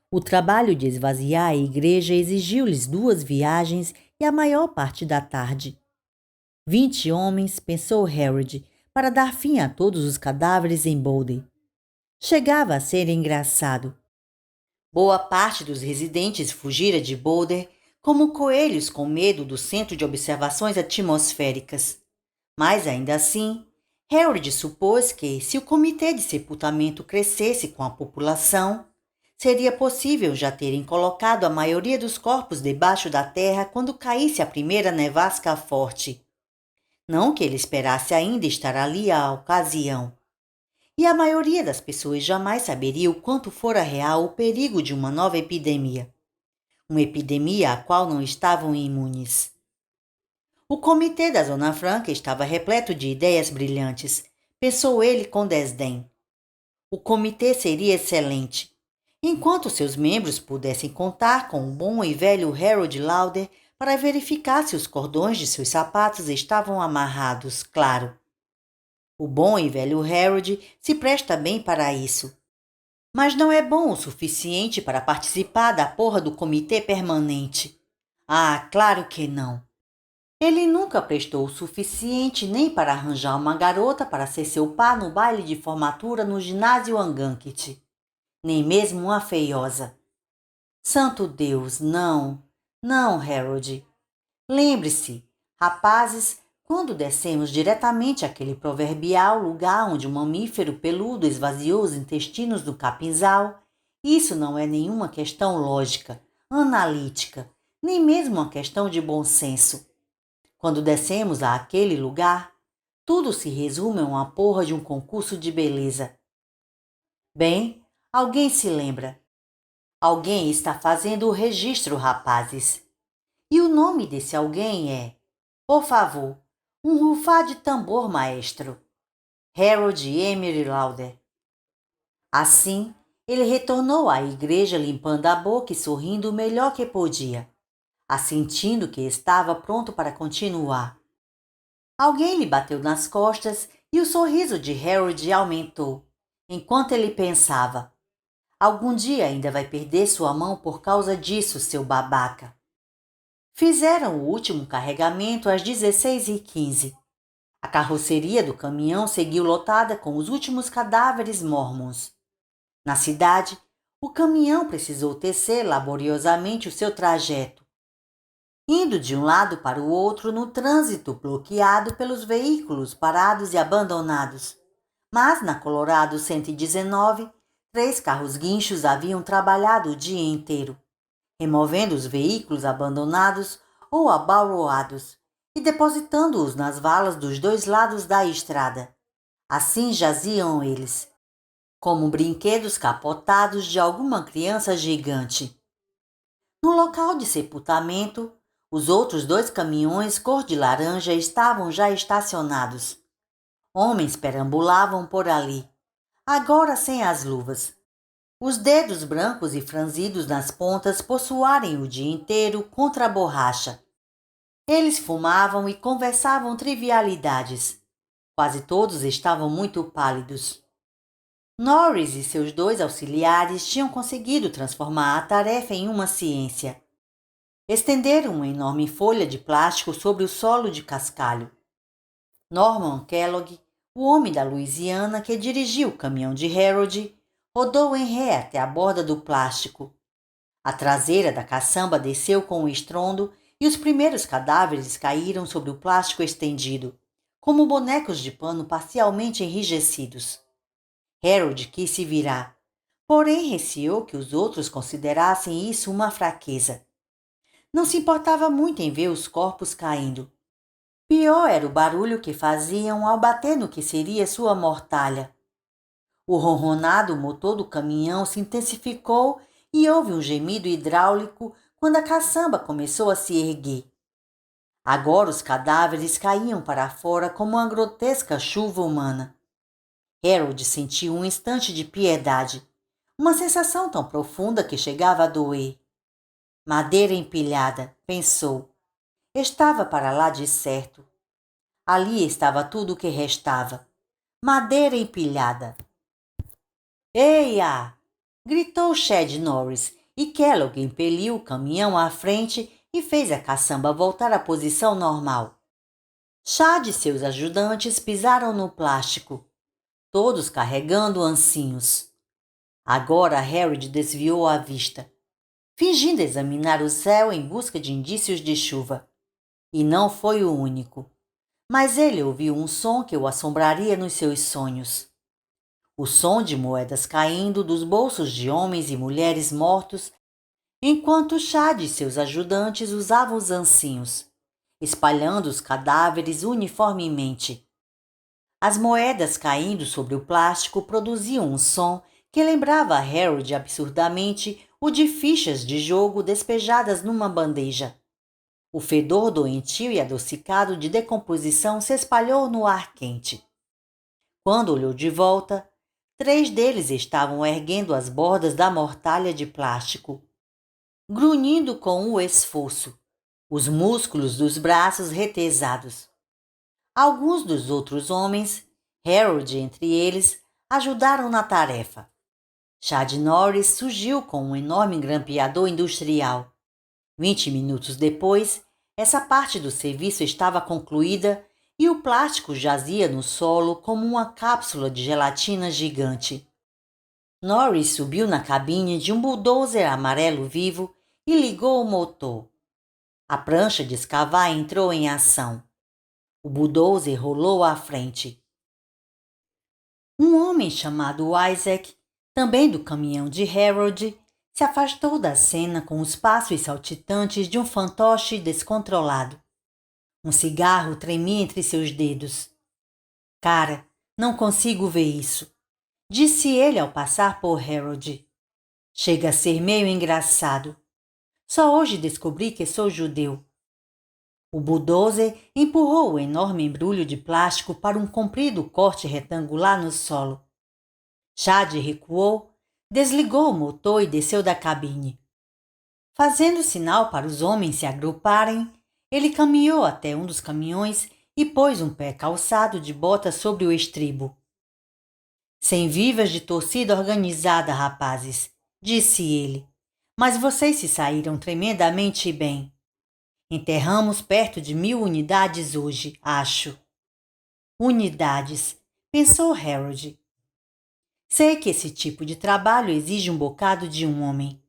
O trabalho de esvaziar a igreja exigiu-lhes 2 viagens e a maior parte da tarde. 20 homens, pensou Harold, para dar fim a todos os cadáveres em Boulder. Chegava a ser engraçado. Boa parte dos residentes fugira de Boulder como coelhos com medo do Centro de Observações Atmosféricas. Mas, ainda assim, Harold supôs que, se o comitê de sepultamento crescesse com a população, seria possível já terem colocado a maioria dos corpos debaixo da terra quando caísse a primeira nevasca forte. Não que ele esperasse ainda estar ali à ocasião. E a maioria das pessoas jamais saberia o quanto fora real o perigo de uma nova epidemia. Uma epidemia à qual não estavam imunes. O comitê da Zona Franca estava repleto de ideias brilhantes, pensou ele com desdém. O comitê seria excelente, enquanto seus membros pudessem contar com o bom e velho Harold Lauder para verificar se os cordões de seus sapatos estavam amarrados, claro. O bom e velho Harold se presta bem para isso. Mas não é bom o suficiente para participar da porra do comitê permanente. Ah, claro que não. Ele nunca prestou o suficiente nem para arranjar uma garota para ser seu par no baile de formatura no ginásio Angankit. Nem mesmo uma feiosa. Santo Deus, não. Não, Harold. Lembre-se, rapazes, quando descemos diretamente àquele proverbial lugar onde um mamífero peludo esvaziou os intestinos do capinzal, isso não é nenhuma questão lógica, analítica, nem mesmo uma questão de bom senso. Quando descemos àquele lugar, tudo se resume a uma porra de um concurso de beleza. Bem, alguém se lembra. Alguém está fazendo o registro, rapazes. E o nome desse alguém é, por favor, um rufar de tambor, maestro. Harold Emery Lauder. Assim, ele retornou à igreja limpando a boca e sorrindo o melhor que podia, assentindo que estava pronto para continuar. Alguém lhe bateu nas costas e o sorriso de Harold aumentou, enquanto ele pensava: algum dia ainda vai perder sua mão por causa disso, seu babaca. Fizeram o último carregamento às 16h15. A carroceria do caminhão seguiu lotada com os últimos cadáveres mormons. Na cidade, o caminhão precisou tecer laboriosamente o seu trajeto, indo de um lado para o outro no trânsito bloqueado pelos veículos parados e abandonados. Mas na Colorado 119, 3 carros guinchos haviam trabalhado o dia inteiro, removendo os veículos abandonados ou abalroados e depositando-os nas valas dos 2 lados da estrada. Assim jaziam eles, como brinquedos capotados de alguma criança gigante. No local de sepultamento, os outros 2 caminhões cor de laranja estavam já estacionados. Homens perambulavam por ali, agora sem as luvas. os dedos brancos e franzidos nas pontas por suarem o dia inteiro contra a borracha. Eles fumavam e conversavam trivialidades. Quase todos estavam muito pálidos. Norris e seus 2 auxiliares tinham conseguido transformar a tarefa em uma ciência. Estenderam uma enorme folha de plástico sobre o solo de cascalho. Norman Kellogg, o homem da Louisiana que dirigia o caminhão de Harold, rodou em ré até a borda do plástico. A traseira da caçamba desceu com um estrondo e os primeiros cadáveres caíram sobre o plástico estendido, como bonecos de pano parcialmente enrijecidos. Harold quis se virar, porém receou que os outros considerassem isso uma fraqueza. Não se importava muito em ver os corpos caindo. Pior era o barulho que faziam ao bater no que seria sua mortalha. O ronronado motor do caminhão se intensificou e houve um gemido hidráulico quando a caçamba começou a se erguer. Agora os cadáveres caíam para fora como uma grotesca chuva humana. Harold sentiu um instante de piedade, uma sensação tão profunda que chegava a doer. Madeira empilhada, pensou. Estava para lá de certo. Ali estava tudo o que restava. Madeira empilhada. Eia! Gritou Chad Norris e Kellogg impeliu o caminhão à frente e fez a caçamba voltar à posição normal. Chad e seus ajudantes pisaram no plástico, todos carregando ancinhos. Agora Harold desviou a vista, fingindo examinar o céu em busca de indícios de chuva. E não foi o único. Mas ele ouviu um som que o assombraria nos seus sonhos. O som de moedas caindo dos bolsos de homens e mulheres mortos, enquanto Chad e seus ajudantes usavam os ancinhos, espalhando os cadáveres uniformemente. As moedas caindo sobre o plástico produziam um som que lembrava a Harold absurdamente o de fichas de jogo despejadas numa bandeja. O fedor doentio e adocicado de decomposição se espalhou no ar quente. Quando olhou de volta, 3 deles estavam erguendo as bordas da mortalha de plástico, grunhindo com o esforço, os músculos dos braços retesados. Alguns dos outros homens, Harold entre eles, ajudaram na tarefa. Chad Norris surgiu com um enorme grampeador industrial. 20 minutos depois, essa parte do serviço estava concluída e o plástico jazia no solo como uma cápsula de gelatina gigante. Norris subiu na cabine de um bulldozer amarelo vivo e ligou o motor. A prancha de escavar entrou em ação. O bulldozer rolou à frente. Um homem chamado Isaac, também do caminhão de Harold, se afastou da cena com os passos saltitantes de um fantoche descontrolado. Um cigarro tremia entre seus dedos. Cara, não consigo ver isso, disse ele ao passar por Harold. Chega a ser meio engraçado. Só hoje descobri que sou judeu. O bulldozer empurrou o enorme embrulho de plástico para um comprido corte retangular no solo. Chad recuou, desligou o motor e desceu da cabine. Fazendo sinal para os homens se agruparem, ele caminhou até um dos caminhões e pôs um pé calçado de bota sobre o estribo. Sem vivas de torcida organizada, rapazes, disse ele, mas vocês se saíram tremendamente bem. Enterramos perto de 1000 unidades hoje, acho. Unidades, pensou Harold. Sei que esse tipo de trabalho exige um bocado de um homem.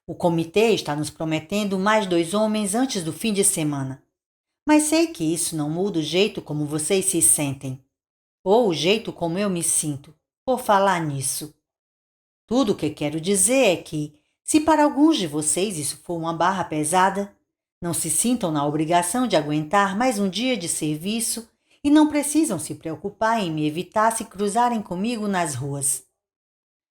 O comitê está nos prometendo mais 2 homens antes do fim de semana. Mas sei que isso não muda o jeito como vocês se sentem. Ou o jeito como eu me sinto, por falar nisso. Tudo o que quero dizer é que, se para alguns de vocês isso for uma barra pesada, não se sintam na obrigação de aguentar mais um dia de serviço e não precisam se preocupar em me evitar se cruzarem comigo nas ruas.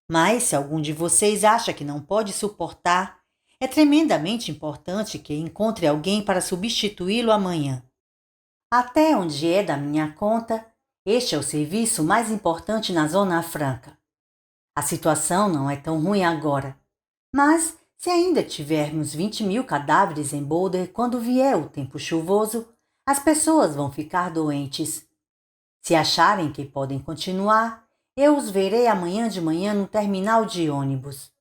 Mas se algum de vocês acha que não pode suportar, é tremendamente importante que encontre alguém para substituí-lo amanhã. Até onde é da minha conta, este é o serviço mais importante na Zona Franca. A situação não é tão ruim agora, mas se ainda tivermos 20.000 cadáveres em Boulder quando vier o tempo chuvoso, as pessoas vão ficar doentes. Se acharem que podem continuar, eu os verei amanhã de manhã no terminal de ônibus.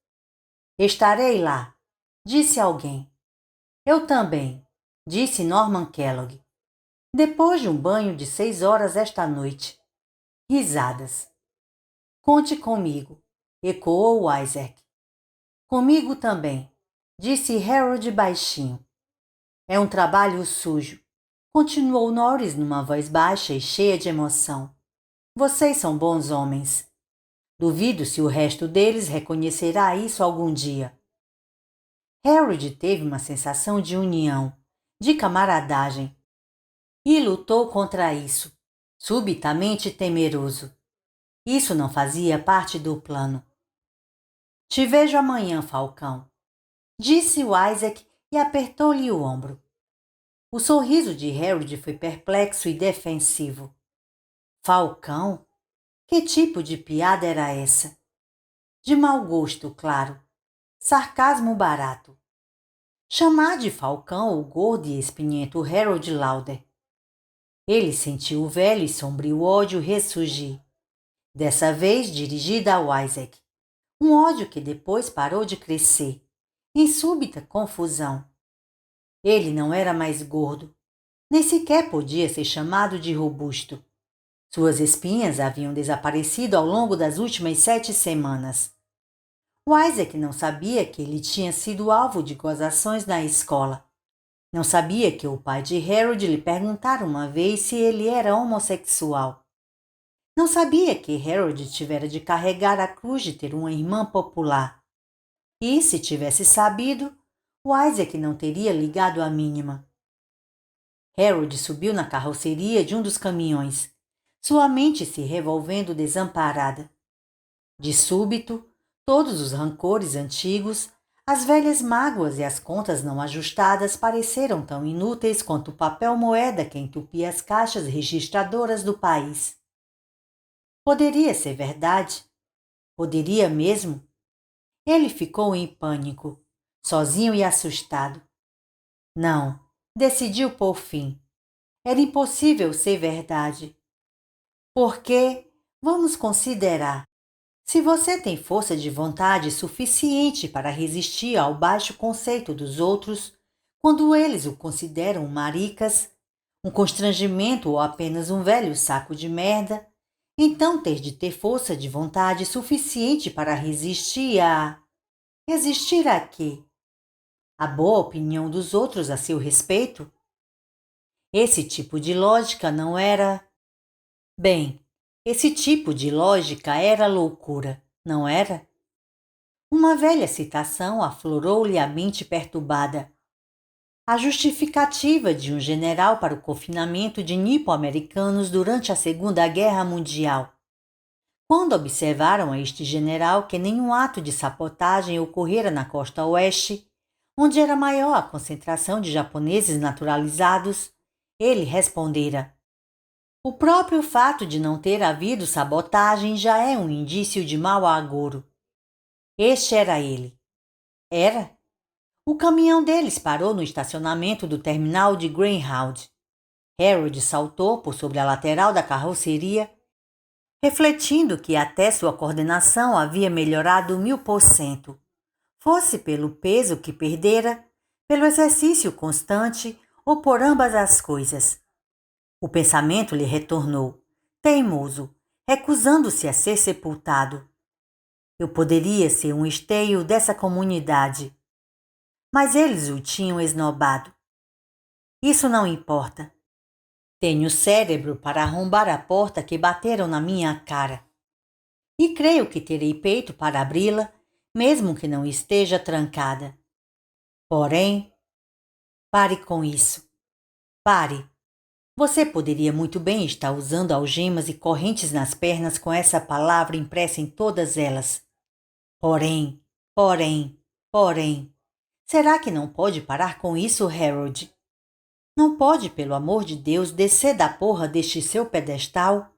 Estarei lá, disse alguém. Eu também, disse Norman Kellogg. Depois de um banho de 6 horas esta noite. Risadas. Conte comigo, ecoou Isaac. Comigo também, disse Harold baixinho. É um trabalho sujo, continuou Norris numa voz baixa e cheia de emoção. Vocês são bons homens. Duvido se o resto deles reconhecerá isso algum dia. Harold teve uma sensação de união, de camaradagem, e lutou contra isso, subitamente temeroso. Isso não fazia parte do plano. Te vejo amanhã, Falcão, disse o Isaac e apertou-lhe o ombro. O sorriso de Harold foi perplexo e defensivo. Falcão? Que tipo de piada era essa? De mau gosto, claro. Sarcasmo barato. Chamar de Falcão o gordo e espinhento Harold Lauder. Ele sentiu o velho e sombrio ódio ressurgir, dessa vez dirigida ao Isaac. Um ódio que depois parou de crescer, em súbita confusão. Ele não era mais gordo, nem sequer podia ser chamado de robusto. Suas espinhas haviam desaparecido ao longo das últimas 7 semanas. O Isaac não sabia que ele tinha sido alvo de gozações na escola. Não sabia que o pai de Harold lhe perguntara uma vez se ele era homossexual. Não sabia que Harold tivera de carregar a cruz de ter uma irmã popular. E, se tivesse sabido, o Isaac não teria ligado a mínima. Harold subiu na carroceria de um dos caminhões, sua mente se revolvendo desamparada. De súbito, todos os rancores antigos, as velhas mágoas e as contas não ajustadas pareceram tão inúteis quanto o papel moeda que entupia as caixas registradoras do país. Poderia ser verdade? Poderia mesmo? Ele ficou em pânico, sozinho e assustado. Não, decidiu por fim. Era impossível ser verdade. Porque, vamos considerar, se você tem força de vontade suficiente para resistir ao baixo conceito dos outros, quando eles o consideram maricas, um constrangimento ou apenas um velho saco de merda, então ter de ter força de vontade suficiente para resistir a... Resistir a quê? A boa opinião dos outros a seu respeito? Esse tipo de lógica não era... Bem, esse tipo de lógica era loucura, não era? Uma velha citação aflorou-lhe a mente perturbada. A justificativa de um general para o confinamento de nipo-americanos durante a Segunda Guerra Mundial. Quando observaram a este general que nenhum ato de sabotagem ocorrera na costa oeste, onde era maior a concentração de japoneses naturalizados, ele respondera: o próprio fato de não ter havido sabotagem já é um indício de mau agouro. Este era ele. Era? O caminhão deles parou no estacionamento do terminal de Greyhound. Harold saltou por sobre a lateral da carroceria, refletindo que até sua coordenação havia melhorado 1000%. Fosse pelo peso que perdera, pelo exercício constante ou por ambas as coisas. O pensamento lhe retornou, teimoso, recusando-se a ser sepultado. Eu poderia ser um esteio dessa comunidade. Mas eles o tinham esnobado. Isso não importa. Tenho cérebro para arrombar a porta que bateram na minha cara. E creio que terei peito para abri-la, mesmo que não esteja trancada. Porém, pare com isso. Pare. Você poderia muito bem estar usando algemas e correntes nas pernas com essa palavra impressa em todas elas. Porém, porém, porém. Será que não pode parar com isso, Harold? Não pode, pelo amor de Deus, descer da porra deste seu pedestal?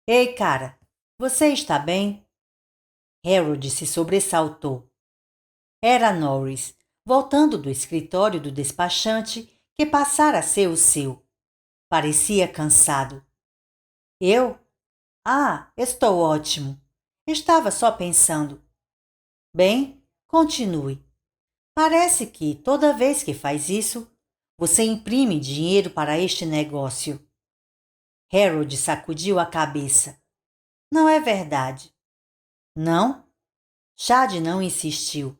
Ei, cara, você está bem? Harold se sobressaltou. Era Norris, voltando do escritório do despachante que passara a ser o seu. Parecia cansado. Eu? Ah, estou ótimo. Estava só pensando. Bem, continue. Parece que toda vez que faz isso, você imprime dinheiro para este negócio. Harold sacudiu a cabeça. Não é verdade. Não? Chad não insistiu.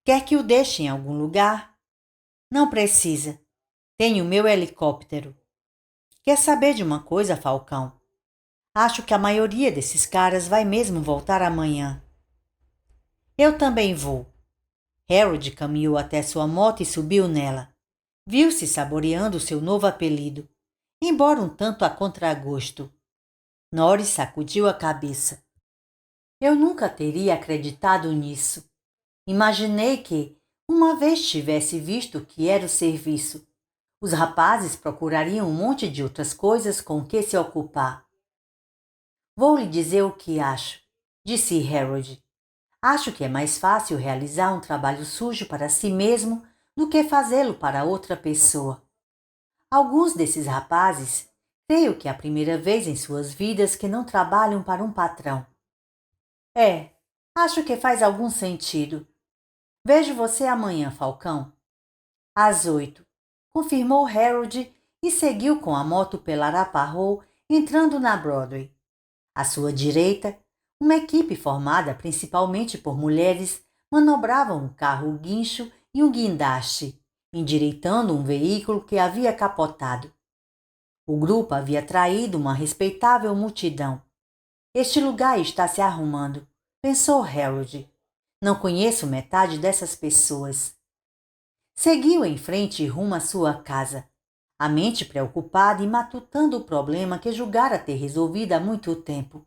Quer que o deixe em algum lugar? Não precisa. Tenho meu helicóptero. Quer saber de uma coisa, Falcão? Acho que a maioria desses caras vai mesmo voltar amanhã. Eu também vou. Harold caminhou até sua moto e subiu nela. Viu-se saboreando seu novo apelido, embora um tanto a contragosto. Norris sacudiu a cabeça. Eu nunca teria acreditado nisso. Imaginei que, uma vez tivesse visto o que era o serviço, os rapazes procurariam um monte de outras coisas com que se ocupar. Vou lhe dizer o que acho, disse Harold. Acho que é mais fácil realizar um trabalho sujo para si mesmo do que fazê-lo para outra pessoa. Alguns desses rapazes, creio que é a primeira vez em suas vidas que não trabalham para um patrão. Acho que faz algum sentido. Vejo você amanhã, Falcão. Às 8, confirmou Harold e seguiu com a moto pela Arapahoe, entrando na Broadway. À sua direita, uma equipe formada principalmente por mulheres manobrava um carro guincho e um guindaste, endireitando um veículo que havia capotado. O grupo havia atraído uma respeitável multidão. Este lugar está se arrumando, pensou Harold. Não conheço metade dessas pessoas. Seguiu em frente rumo à sua casa, a mente preocupada e matutando o problema que julgara ter resolvido há muito tempo.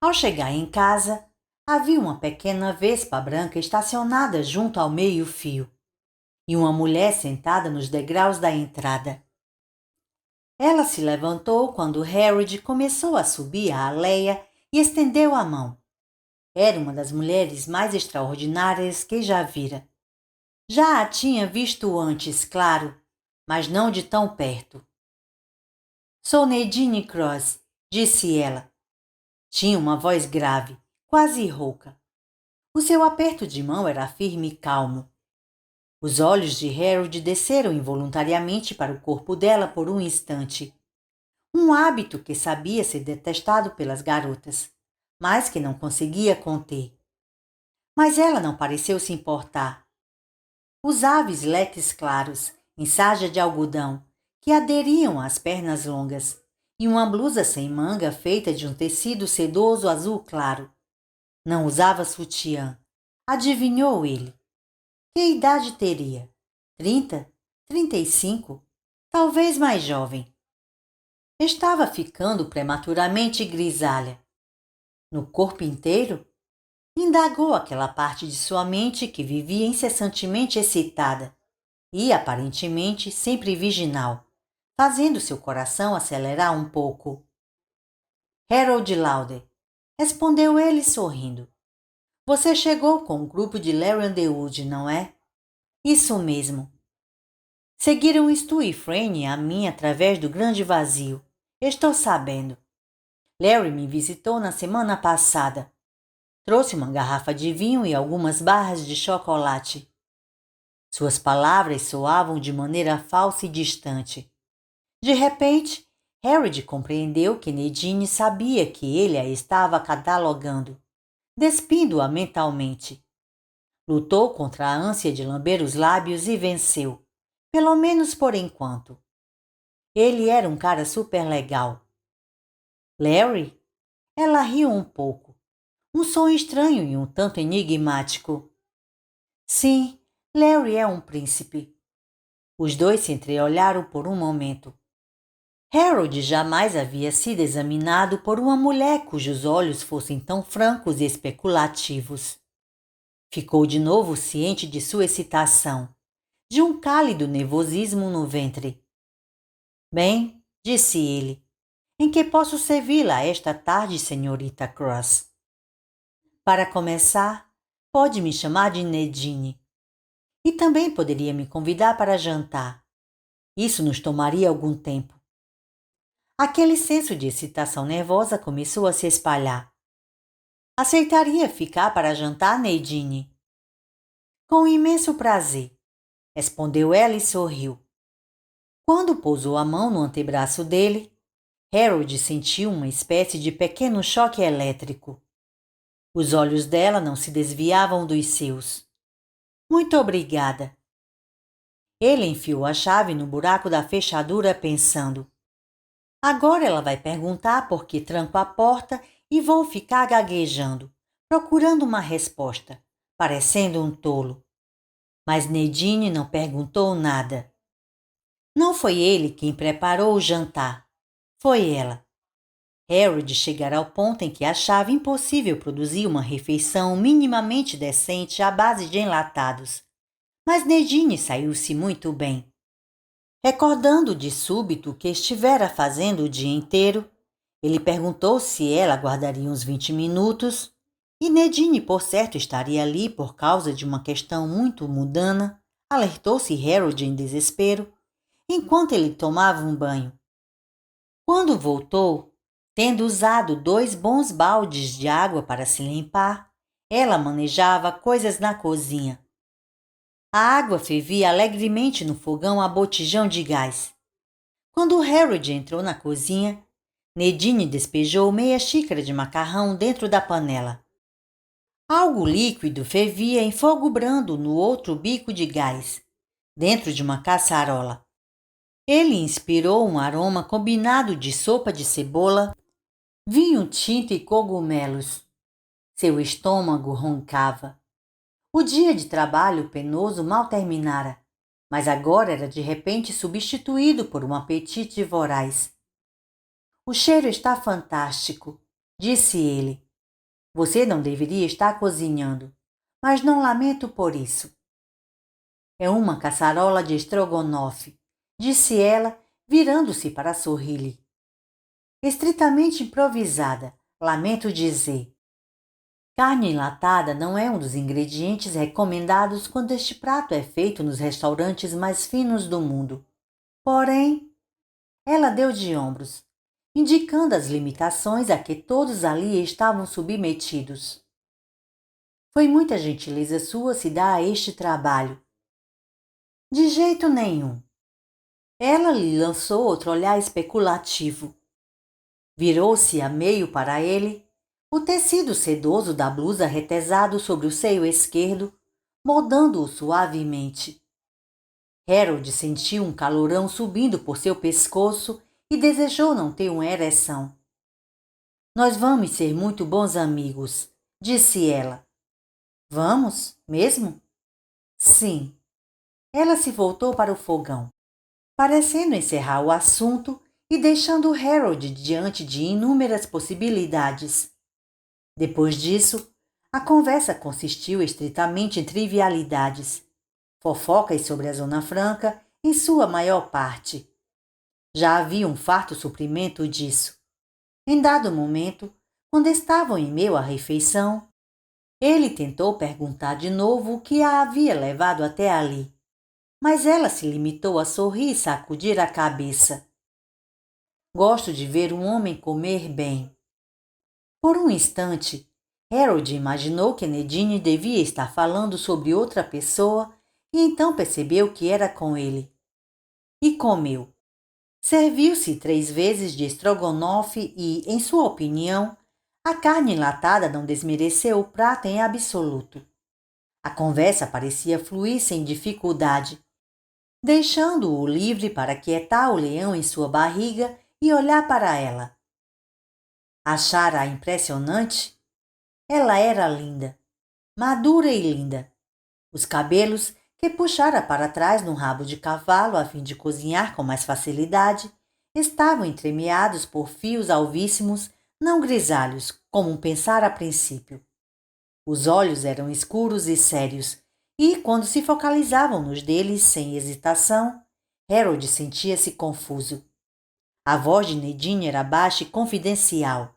Ao chegar em casa, havia uma pequena vespa branca estacionada junto ao meio-fio e uma mulher sentada nos degraus da entrada. Ela se levantou quando Harold começou a subir a aléia e estendeu a mão. Era uma das mulheres mais extraordinárias que já vira. Já a tinha visto antes, claro, mas não de tão perto. Sou Nadine Cross, disse ela. Tinha uma voz grave, quase rouca. O seu aperto de mão era firme e calmo. Os olhos de Harold desceram involuntariamente para o corpo dela por um instante. Um hábito que sabia ser detestado pelas garotas, mas que não conseguia conter. Mas ela não pareceu se importar. Usava leques claros, em sarja de algodão, que aderiam às pernas longas, e uma blusa sem manga feita de um tecido sedoso azul claro. Não usava sutiã. Adivinhou ele. Que idade teria? 30? 35? Talvez mais jovem. Estava ficando prematuramente grisalha. No corpo inteiro? Indagou aquela parte de sua mente que vivia incessantemente excitada e, aparentemente, sempre virginal, fazendo seu coração acelerar um pouco. Harold Lauder, respondeu ele sorrindo. Você chegou com o grupo de Larry Underwood, não é? Isso mesmo. Seguiram Stu e Franny a mim através do grande vazio. Estou sabendo. Larry me visitou na semana passada. Trouxe uma garrafa de vinho e algumas barras de chocolate. Suas palavras soavam de maneira falsa e distante. De repente, Harold compreendeu que Nadine sabia que ele a estava catalogando, despindo-a mentalmente. Lutou contra a ânsia de lamber os lábios e venceu, pelo menos por enquanto. Ele era um cara super legal. Larry? Ela riu um pouco. Um som estranho e um tanto enigmático. Sim, Larry é um príncipe. Os dois se entreolharam por um momento. Harold jamais havia sido examinado por uma mulher cujos olhos fossem tão francos e especulativos. Ficou de novo ciente de sua excitação, de um cálido nervosismo no ventre. Bem, disse ele, em que posso servi-la esta tarde, senhorita Cross? Para começar, pode me chamar de Nadine. E também poderia me convidar para jantar. Isso nos tomaria algum tempo. Aquele senso de excitação nervosa começou a se espalhar. Aceitaria ficar para jantar, Nadine? Com imenso prazer, respondeu ela e sorriu. Quando pousou a mão no antebraço dele, Harold sentiu uma espécie de pequeno choque elétrico. Os olhos dela não se desviavam dos seus. Muito obrigada. Ele enfiou a chave no buraco da fechadura pensando. Agora ela vai perguntar por que tranco a porta e vou ficar gaguejando, procurando uma resposta, parecendo um tolo. Mas Nadine não perguntou nada. Não foi ele quem preparou o jantar. Foi ela. Harold chegara ao ponto em que achava impossível produzir uma refeição minimamente decente à base de enlatados. Mas Nadine saiu-se muito bem. Recordando de súbito o que estivera fazendo o dia inteiro, ele perguntou se ela aguardaria uns 20 minutos, e Nadine, por certo, estaria ali por causa de uma questão muito mundana, alertou-se Harold em desespero, enquanto ele tomava um banho. Quando voltou, tendo usado 2 bons baldes de água para se limpar, ela manejava coisas na cozinha. A água fervia alegremente no fogão a botijão de gás. Quando Harold entrou na cozinha, Nadine despejou meia xícara de macarrão dentro da panela. Algo líquido fervia em fogo brando no outro bico de gás, dentro de uma caçarola. Ele inspirou um aroma combinado de sopa de cebola, vinho tinto e cogumelos. Seu estômago roncava. O dia de trabalho penoso mal terminara, mas agora era de repente substituído por um apetite voraz. O cheiro está fantástico, disse ele. Você não deveria estar cozinhando, mas não lamento por isso. É uma caçarola de estrogonofe, disse ela, virando-se para sorrir-lhe. Estritamente improvisada, lamento dizer. Carne enlatada não é um dos ingredientes recomendados quando este prato é feito nos restaurantes mais finos do mundo. Porém, ela deu de ombros, indicando as limitações a que todos ali estavam submetidos. Foi muita gentileza sua se dar a este trabalho. De jeito nenhum. Ela lhe lançou outro olhar especulativo. Virou-se a meio para ele, o tecido sedoso da blusa retesado sobre o seio esquerdo, moldando-o suavemente. Harold sentiu um calorão subindo por seu pescoço e desejou não ter uma ereção. Nós vamos ser muito bons amigos, disse ela. Vamos, mesmo? Sim. Ela se voltou para o fogão, parecendo encerrar o assunto e deixando Harold diante de inúmeras possibilidades. Depois disso, a conversa consistiu estritamente em trivialidades, fofocas sobre a Zona Franca em sua maior parte. Já havia um farto suprimento disso. Em dado momento, quando estavam em meio à refeição, ele tentou perguntar de novo o que a havia levado até ali, mas ela se limitou a sorrir e sacudir a cabeça. Gosto de ver um homem comer bem. Por um instante, Harold imaginou que Nadine devia estar falando sobre outra pessoa e então percebeu que era com ele. E comeu. Serviu-se 3 vezes de estrogonofe e, em sua opinião, a carne enlatada não desmereceu o prato em absoluto. A conversa parecia fluir sem dificuldade, deixando-o livre para quietar o leão em sua barriga e olhar para ela. Achara-a impressionante? Ela era linda, madura e linda. Os cabelos, que puxara para trás num rabo de cavalo a fim de cozinhar com mais facilidade, estavam entremeados por fios alvíssimos, não grisalhos, como pensara a princípio. Os olhos eram escuros e sérios, e, quando se focalizavam nos deles sem hesitação, Harold sentia-se confuso. A voz de Nadine era baixa e confidencial.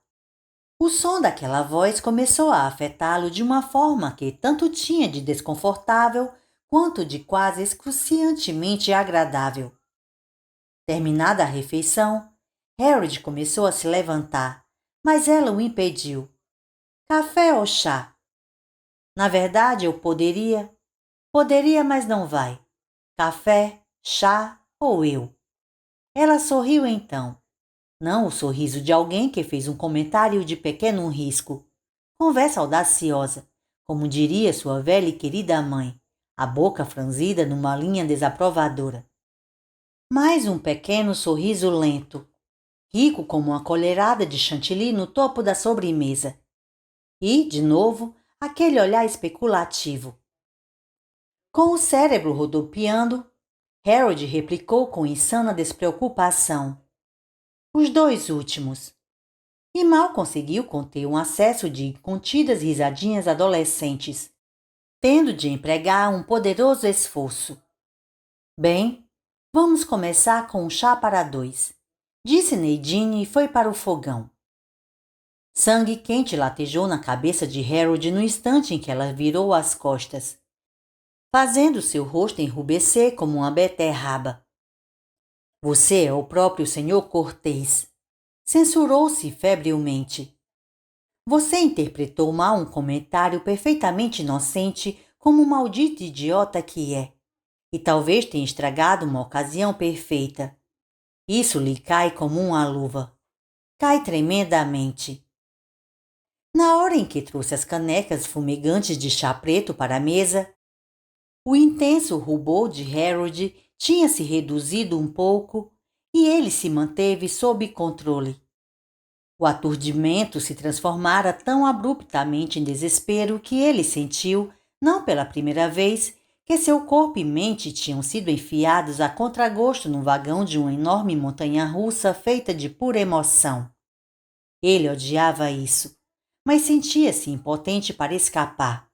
O som daquela voz começou a afetá-lo de uma forma que tanto tinha de desconfortável quanto de quase excruciantemente agradável. Terminada a refeição, Harold começou a se levantar, mas ela o impediu. Café ou chá? Na verdade, eu poderia. Poderia, mas não vai. Café, chá ou eu? Ela sorriu então. Não o sorriso de alguém que fez um comentário de pequeno risco. Conversa audaciosa, como diria sua velha e querida mãe, a boca franzida numa linha desaprovadora. Mais um pequeno sorriso lento, rico como uma colherada de chantilly no topo da sobremesa. E, de novo, aquele olhar especulativo. Com o cérebro rodopiando, Harold replicou com insana despreocupação. Os dois últimos. E mal conseguiu conter um acesso de contidas risadinhas adolescentes, tendo de empregar um poderoso esforço. Bem, vamos começar com um chá para dois, disse Nadine e foi para o fogão. Sangue quente latejou na cabeça de Harold no instante em que ela virou as costas, fazendo seu rosto enrubescer como uma beterraba. Você é o próprio senhor Cortês, censurou-se febrilmente. Você interpretou mal um comentário perfeitamente inocente como um maldito idiota que é, e talvez tenha estragado uma ocasião perfeita. Isso lhe cai como uma luva. Cai tremendamente. Na hora em que trouxe as canecas fumegantes de chá preto para a mesa, o intenso rubor de Harold tinha se reduzido um pouco e ele se manteve sob controle. O aturdimento se transformara tão abruptamente em desespero que ele sentiu, não pela primeira vez, que seu corpo e mente tinham sido enfiados a contragosto no vagão de uma enorme montanha-russa feita de pura emoção. Ele odiava isso, mas sentia-se impotente para escapar.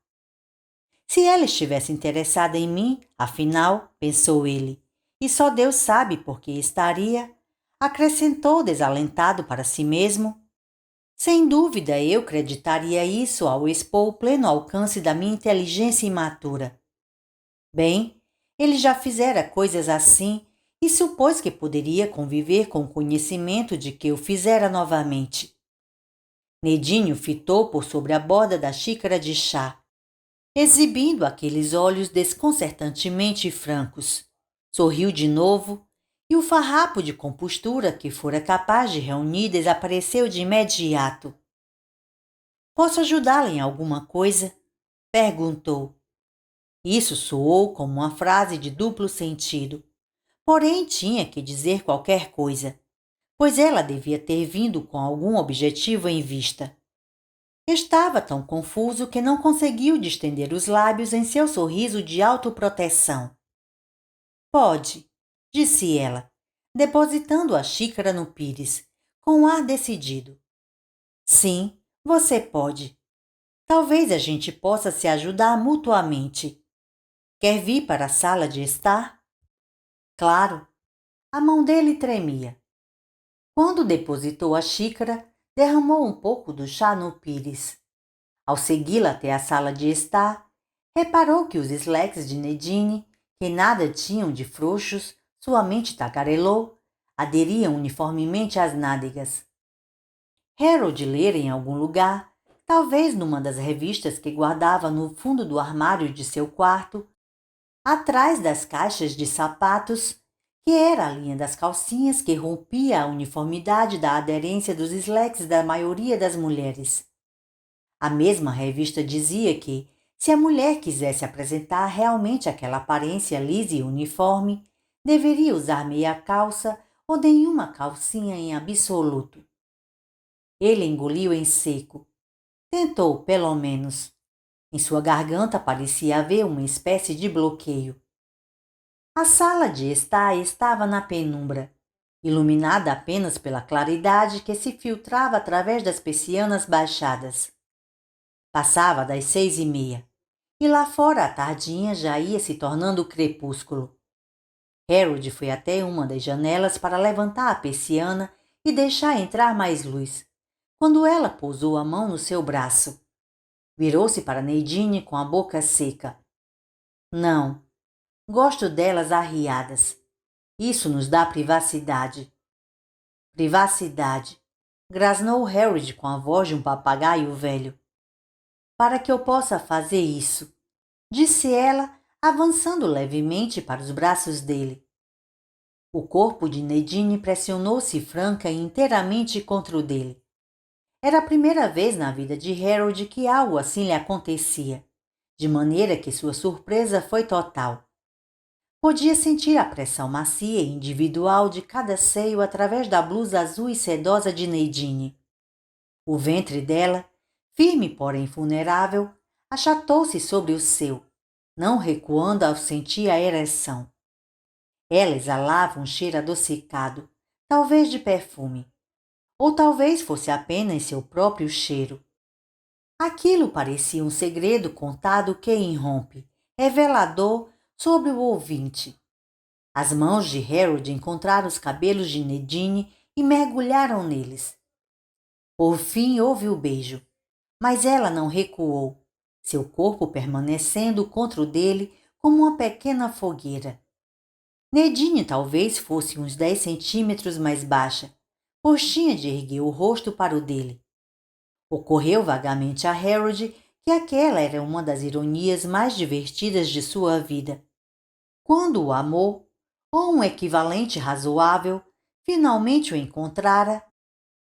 Se ela estivesse interessada em mim, afinal, pensou ele, e só Deus sabe por que estaria, acrescentou desalentado para si mesmo. Sem dúvida, eu creditaria isso ao expor o pleno alcance da minha inteligência imatura. Bem, ele já fizera coisas assim e supôs que poderia conviver com o conhecimento de que o fizera novamente. Nedinho fitou por sobre a borda da xícara de chá, exibindo aqueles olhos desconcertantemente francos. Sorriu de novo e o farrapo de compostura que fora capaz de reunir desapareceu de imediato. Posso ajudá-la em alguma coisa? Perguntou. Isso soou como uma frase de duplo sentido, porém tinha que dizer qualquer coisa, pois ela devia ter vindo com algum objetivo em vista. Estava tão confuso que não conseguiu distender os lábios em seu sorriso de autoproteção. Pode, disse ela, depositando a xícara no pires, com um ar decidido. Sim, você pode. Talvez a gente possa se ajudar mutuamente. Quer vir para a sala de estar? Claro. A mão dele tremia. Quando depositou a xícara, derramou um pouco do chá no pires. Ao segui-la até a sala de estar, reparou que os slacks de Nadine, que nada tinham de frouxos, sua mente tagarelou, aderiam uniformemente às nádegas. Harold lera em algum lugar, talvez numa das revistas que guardava no fundo do armário de seu quarto, atrás das caixas de sapatos, que era a linha das calcinhas que rompia a uniformidade da aderência dos slacks da maioria das mulheres. A mesma revista dizia que, se a mulher quisesse apresentar realmente aquela aparência lisa e uniforme, deveria usar meia calça ou nenhuma calcinha em absoluto. Ele engoliu em seco. Tentou, pelo menos. Em sua garganta parecia haver uma espécie de bloqueio. A sala de estar estava na penumbra, iluminada apenas pela claridade que se filtrava através das persianas baixadas. Passava das 6:30, e lá fora a tardinha já ia se tornando crepúsculo. Harold foi até uma das janelas para levantar a persiana e deixar entrar mais luz, quando ela pousou a mão no seu braço. Virou-se para Nadine com a boca seca. Não, gosto delas arriadas. Isso nos dá privacidade. Privacidade, grasnou Harold com a voz de um papagaio velho. Para que eu possa fazer isso, disse ela, avançando levemente para os braços dele. O corpo de Nadine pressionou-se franca e inteiramente contra o dele. Era a primeira vez na vida de Harold que algo assim lhe acontecia, de maneira que sua surpresa foi total. Podia sentir a pressão macia e individual de cada seio através da blusa azul e sedosa de Nadine. O ventre dela, firme porém vulnerável, achatou-se sobre o seu, não recuando ao sentir a ereção. Ela exalava um cheiro adocicado, talvez de perfume, ou talvez fosse apenas seu próprio cheiro. Aquilo parecia um segredo contado que irrompe, revelador, sobre o ouvinte. As mãos de Harold encontraram os cabelos de Nadine e mergulharam neles. Por fim houve o beijo, mas ela não recuou, seu corpo permanecendo contra o dele como uma pequena fogueira. Nadine talvez fosse uns 10 centímetros mais baixa, pois tinha de erguer o rosto para o dele. Ocorreu vagamente a Harold que aquela era uma das ironias mais divertidas de sua vida. Quando o amor, ou um equivalente razoável, finalmente o encontrara,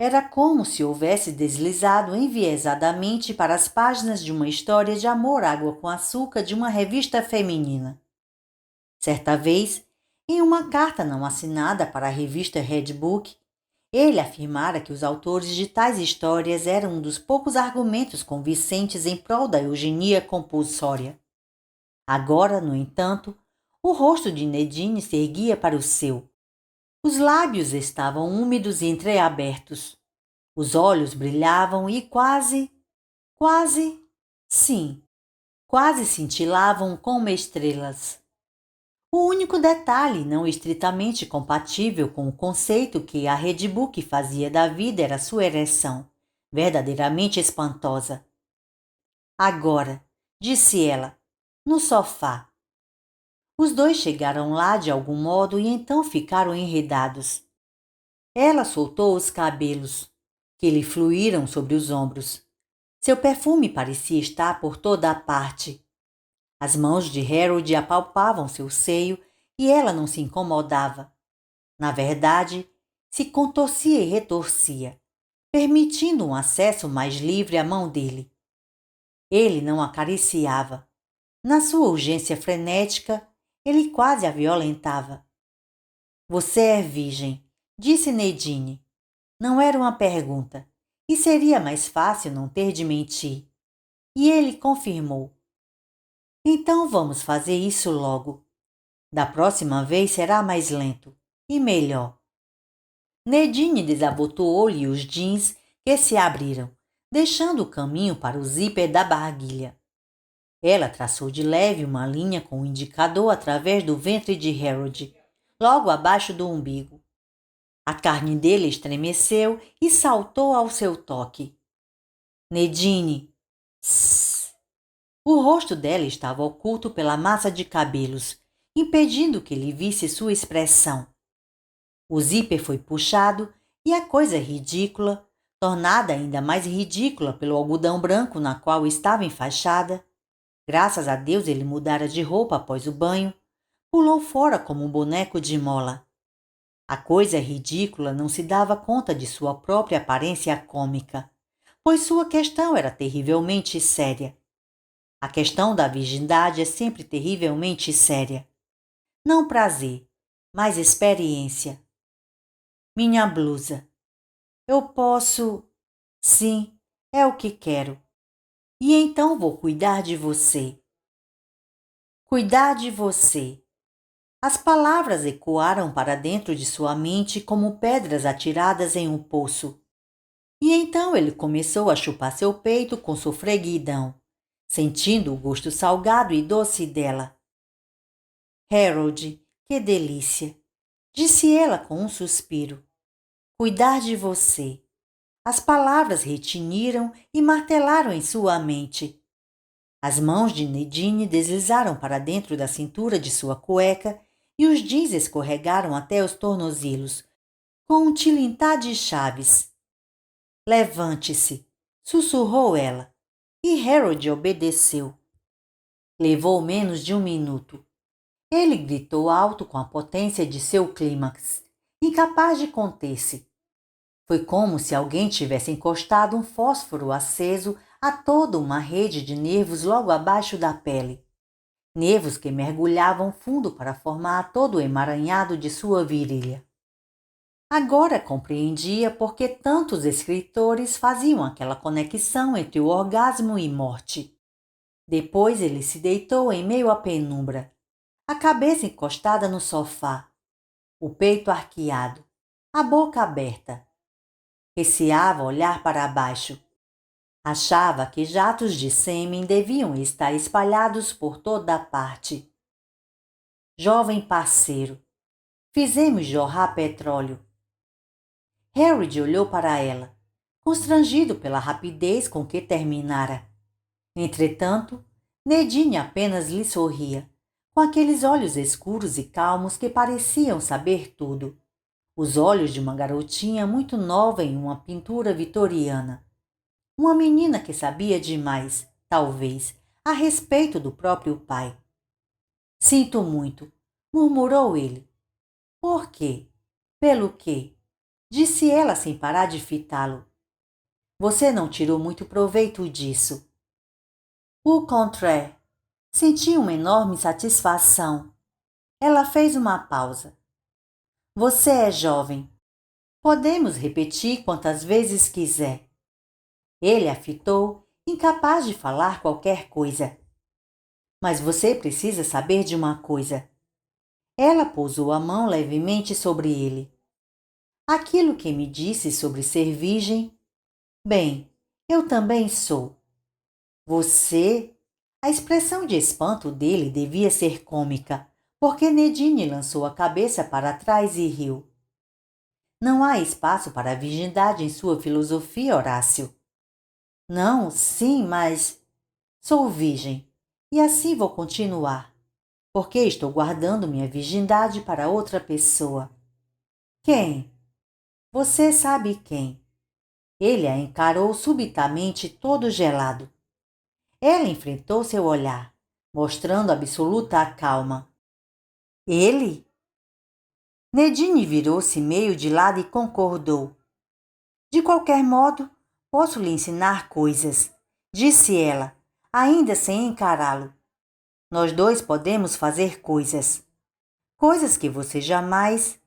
era como se houvesse deslizado enviesadamente para as páginas de uma história de amor água com açúcar de uma revista feminina. Certa vez, em uma carta não assinada para a revista Red Book, ele afirmara que os autores de tais histórias eram um dos poucos argumentos convincentes em prol da eugenia compulsória. Agora, no entanto, o rosto de Nadine se erguia para o seu. Os lábios estavam úmidos e entreabertos. Os olhos brilhavam e sim, quase cintilavam como estrelas. O único detalhe não estritamente compatível com o conceito que a Red Book fazia da vida era sua ereção, verdadeiramente espantosa. Agora, disse ela, no sofá. Os dois chegaram lá de algum modo e então ficaram enredados. Ela soltou os cabelos, que lhe fluíram sobre os ombros. Seu perfume parecia estar por toda a parte. As mãos de Harold apalpavam seu seio e ela não se incomodava. Na verdade, se contorcia e retorcia, permitindo um acesso mais livre à mão dele. Ele não acariciava. Na sua urgência frenética, ele quase a violentava. Você é virgem, disse Nadine. Não era uma pergunta, e seria mais fácil não ter de mentir. E ele confirmou. Então vamos fazer isso logo. Da próxima vez será mais lento e melhor. Nadine desabotoou-lhe os jeans que se abriram, deixando o caminho para o zíper da barguilha. Ela traçou de leve uma linha com o indicador através do ventre de Harold, logo abaixo do umbigo. A carne dele estremeceu e saltou ao seu toque. Nadine! Tss. O rosto dela estava oculto pela massa de cabelos, impedindo que ele visse sua expressão. O zíper foi puxado e a coisa ridícula, tornada ainda mais ridícula pelo algodão branco na qual estava enfaixada, graças a Deus ele mudara de roupa após o banho, pulou fora como um boneco de mola. A coisa ridícula não se dava conta de sua própria aparência cômica, pois sua questão era terrivelmente séria. A questão da virgindade é sempre terrivelmente séria. Não prazer, mas experiência. Minha blusa. Eu posso... Sim, é o que quero. E então vou cuidar de você. Cuidar de você. As palavras ecoaram para dentro de sua mente como pedras atiradas em um poço. E então ele começou a chupar seu peito com sofreguidão, sentindo o gosto salgado e doce dela. Harold, que delícia! Disse ela com um suspiro. Cuidar de você. As palavras retiniram e martelaram em sua mente. As mãos de Nadine deslizaram para dentro da cintura de sua cueca e os jeans escorregaram até os tornozelos, com um tilintar de chaves. Levante-se, sussurrou ela, e Harold obedeceu. Levou menos de 1 minuto. Ele gritou alto com a potência de seu clímax, incapaz de conter-se. Foi como se alguém tivesse encostado um fósforo aceso a toda uma rede de nervos logo abaixo da pele. Nervos que mergulhavam fundo para formar todo o emaranhado de sua virilha. Agora compreendia por que tantos escritores faziam aquela conexão entre o orgasmo e morte. Depois ele se deitou em meio à penumbra, a cabeça encostada no sofá, o peito arqueado, a boca aberta. Receava olhar para baixo. Achava que jatos de sêmen deviam estar espalhados por toda a parte. Jovem parceiro, fizemos jorrar petróleo. Harold olhou para ela, constrangido pela rapidez com que terminara. Entretanto, Nadine apenas lhe sorria, com aqueles olhos escuros e calmos que pareciam saber tudo. Os olhos de uma garotinha muito nova em uma pintura vitoriana. Uma menina que sabia demais, talvez, a respeito do próprio pai. Sinto muito, murmurou ele. Por quê? Pelo quê? Disse ela sem parar de fitá-lo. Você não tirou muito proveito disso. Au contraire, senti uma enorme satisfação. Ela fez uma pausa. Você é jovem. Podemos repetir quantas vezes quiser. Ele a fitou, incapaz de falar qualquer coisa. Mas você precisa saber de uma coisa. Ela pousou a mão levemente sobre ele. Aquilo que me disse sobre ser virgem, bem, eu também sou. Você? A expressão de espanto dele devia ser cômica, porque Nadine lançou a cabeça para trás e riu. Não há espaço para a virgindade em sua filosofia, Horácio. Não, sim, mas... Sou virgem, e assim vou continuar, porque estou guardando minha virgindade para outra pessoa. Quem? Você sabe quem. Ele a encarou subitamente todo gelado. Ela enfrentou seu olhar, mostrando absoluta calma. Ele? Nadine virou-se meio de lado e concordou. De qualquer modo, posso lhe ensinar coisas, disse ela, ainda sem encará-lo. Nós dois podemos fazer coisas. Coisas que você jamais...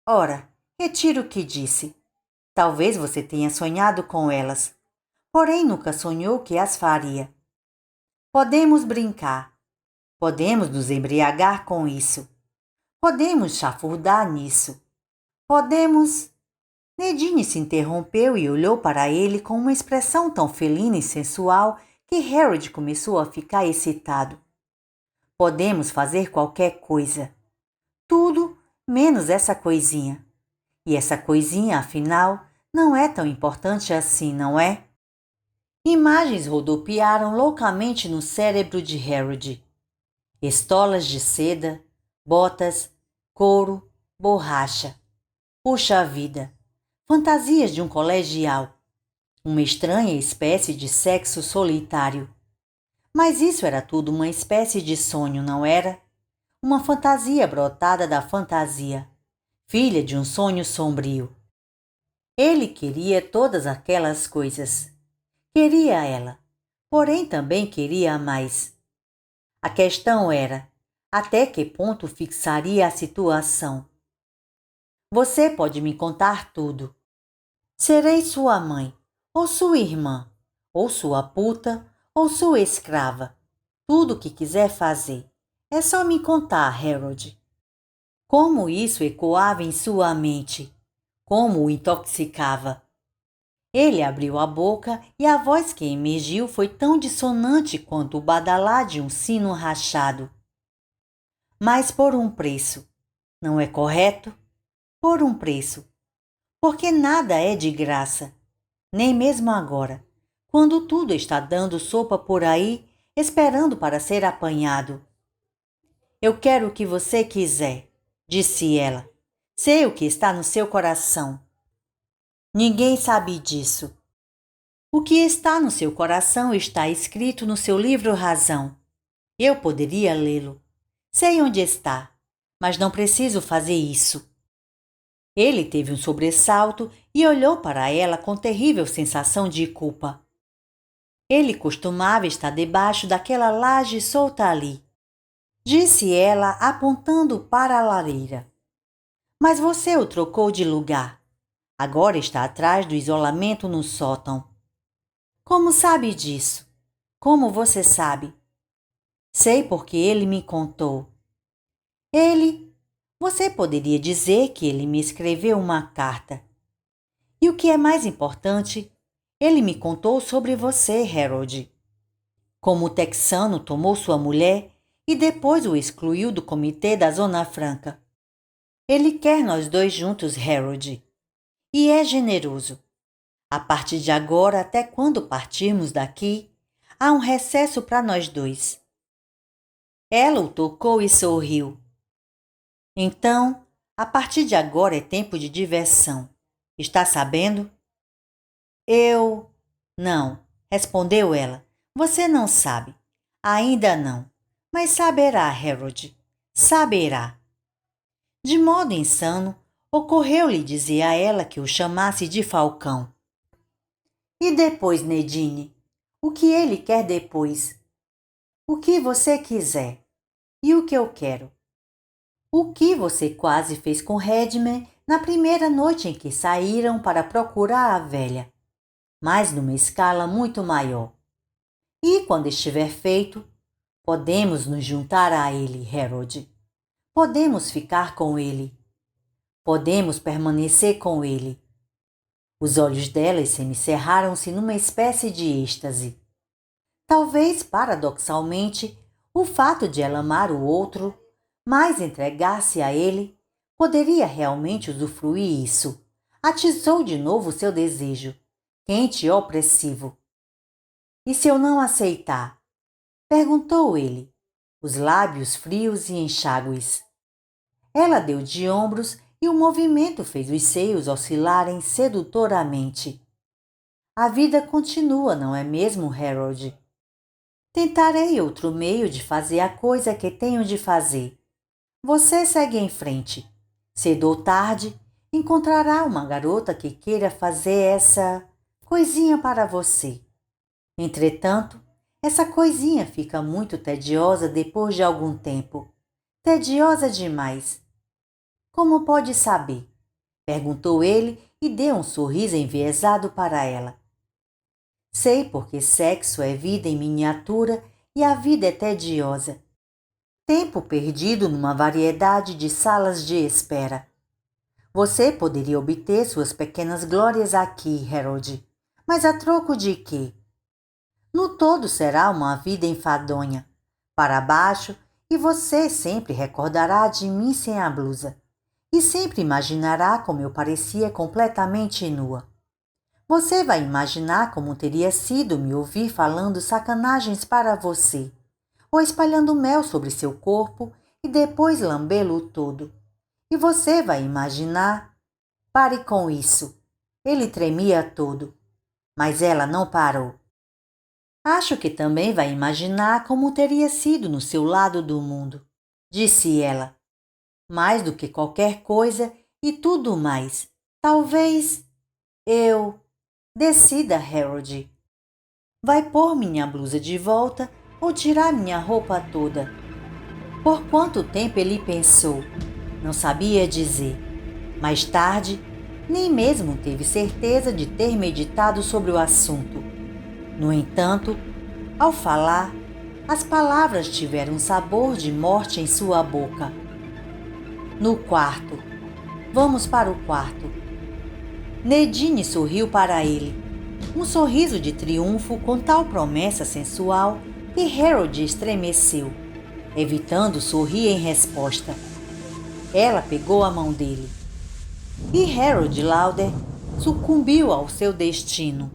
Ora, retiro o que disse. Talvez você tenha sonhado com elas, porém nunca sonhou que as faria. Podemos brincar. Podemos nos embriagar com isso. Podemos chafurdar nisso. Podemos... Nadine se interrompeu e olhou para ele com uma expressão tão felina e sensual que Harold começou a ficar excitado. Podemos fazer qualquer coisa. Tudo menos essa coisinha. E essa coisinha, afinal, não é tão importante assim, não é? Imagens rodopiaram loucamente no cérebro de Harold. Estolas de seda, botas, couro, borracha. Puxa vida! Fantasias de um colegial. Uma estranha espécie de sexo solitário. Mas isso era tudo uma espécie de sonho, não era? Uma fantasia brotada da fantasia, filha de um sonho sombrio. Ele queria todas aquelas coisas. Queria ela, porém também queria mais. A questão era, até que ponto fixaria a situação? Você pode me contar tudo. Serei sua mãe, ou sua irmã, ou sua puta, ou sua escrava. Tudo o que quiser fazer. É só me contar, Harold. Como isso ecoava em sua mente. Como o intoxicava. Ele abriu a boca e a voz que emergiu foi tão dissonante quanto o badalar de um sino rachado. Mas por um preço. Não é correto? Por um preço. Porque nada é de graça. nem mesmo agora, quando tudo está dando sopa por aí, esperando para ser apanhado. Eu quero o que você quiser, disse ela. Sei o que está no seu coração. Ninguém sabe disso. O que está no seu coração está escrito no seu livro Razão. Eu poderia lê-lo. Sei onde está, mas não preciso fazer isso. Ele teve um sobressalto e olhou para ela com terrível sensação de culpa. Ele costumava estar debaixo daquela laje solta ali, disse ela apontando para a lareira. Mas você o trocou de lugar. Agora está atrás do isolamento no sótão. Como sabe disso? Como você sabe? Sei porque ele me contou. Você poderia dizer que ele me escreveu uma carta. E o que é mais importante, ele me contou sobre você, Harold. Como o texano tomou sua mulher e depois o excluiu do comitê da Zona Franca. Ele quer nós dois juntos, Harold. E é generoso. A partir de agora, até quando partirmos daqui, há um recesso para nós dois. Ela o tocou e sorriu. Então, a partir de agora é tempo de diversão. Está sabendo? Não, respondeu ela. Você não sabe. Ainda não. Mas saberá, Harold. Saberá. De modo insano, ocorreu-lhe dizer a ela que o chamasse de Falcão. E depois, Nadine? O que ele quer depois? O que você quiser. E o que eu quero? O que você quase fez com Redman na primeira noite em que saíram para procurar a velha, mas numa escala muito maior. E quando estiver feito, podemos nos juntar a ele, Harold. Podemos ficar com ele. Podemos permanecer com ele. Os olhos dela semicerraram-se numa espécie de êxtase. Talvez, paradoxalmente, o fato de ela amar o outro, mais entregar-se a ele, poderia realmente usufruir isso. Atizou de novo seu desejo, quente e opressivo. E se eu não aceitar? Perguntou ele, os lábios frios e enxágues. Ela deu de ombros e o movimento fez os seios oscilarem sedutoramente. A vida continua, não é mesmo, Harold? Tentarei outro meio de fazer a coisa que tenho de fazer. Você segue em frente. Cedo ou tarde, encontrará uma garota que queira fazer essa coisinha para você. Entretanto, essa coisinha fica muito tediosa depois de algum tempo. Tediosa demais. Como pode saber? Perguntou ele e deu um sorriso enviesado para ela. Sei porque sexo é vida em miniatura e a vida é tediosa. Tempo perdido numa variedade de salas de espera. Você poderia obter suas pequenas glórias aqui, Harold, mas a troco de quê? No todo será uma vida enfadonha, para baixo, e você sempre recordará de mim sem a blusa, e sempre imaginará como eu parecia completamente nua. Você vai imaginar como teria sido me ouvir falando sacanagens para você, ou espalhando mel sobre seu corpo e depois lambê-lo todo. E você vai imaginar... Pare com isso. Ele tremia todo, mas ela não parou. Acho que também vai imaginar como teria sido no seu lado do mundo, disse ela. Mais do que qualquer coisa e tudo mais. Talvez eu... Decida, Harold. Vai pôr minha blusa de volta ou tirar minha roupa toda? Por quanto tempo ele pensou? Não sabia dizer. Mais tarde, nem mesmo teve certeza de ter meditado sobre o assunto. No entanto, ao falar, as palavras tiveram um sabor de morte em sua boca. No quarto. Vamos para o quarto. Nadine sorriu para ele. Um sorriso de triunfo com tal promessa sensual que Harold estremeceu, evitando sorrir em resposta. Ela pegou a mão dele. E Harold Lauder, sucumbiu ao seu destino.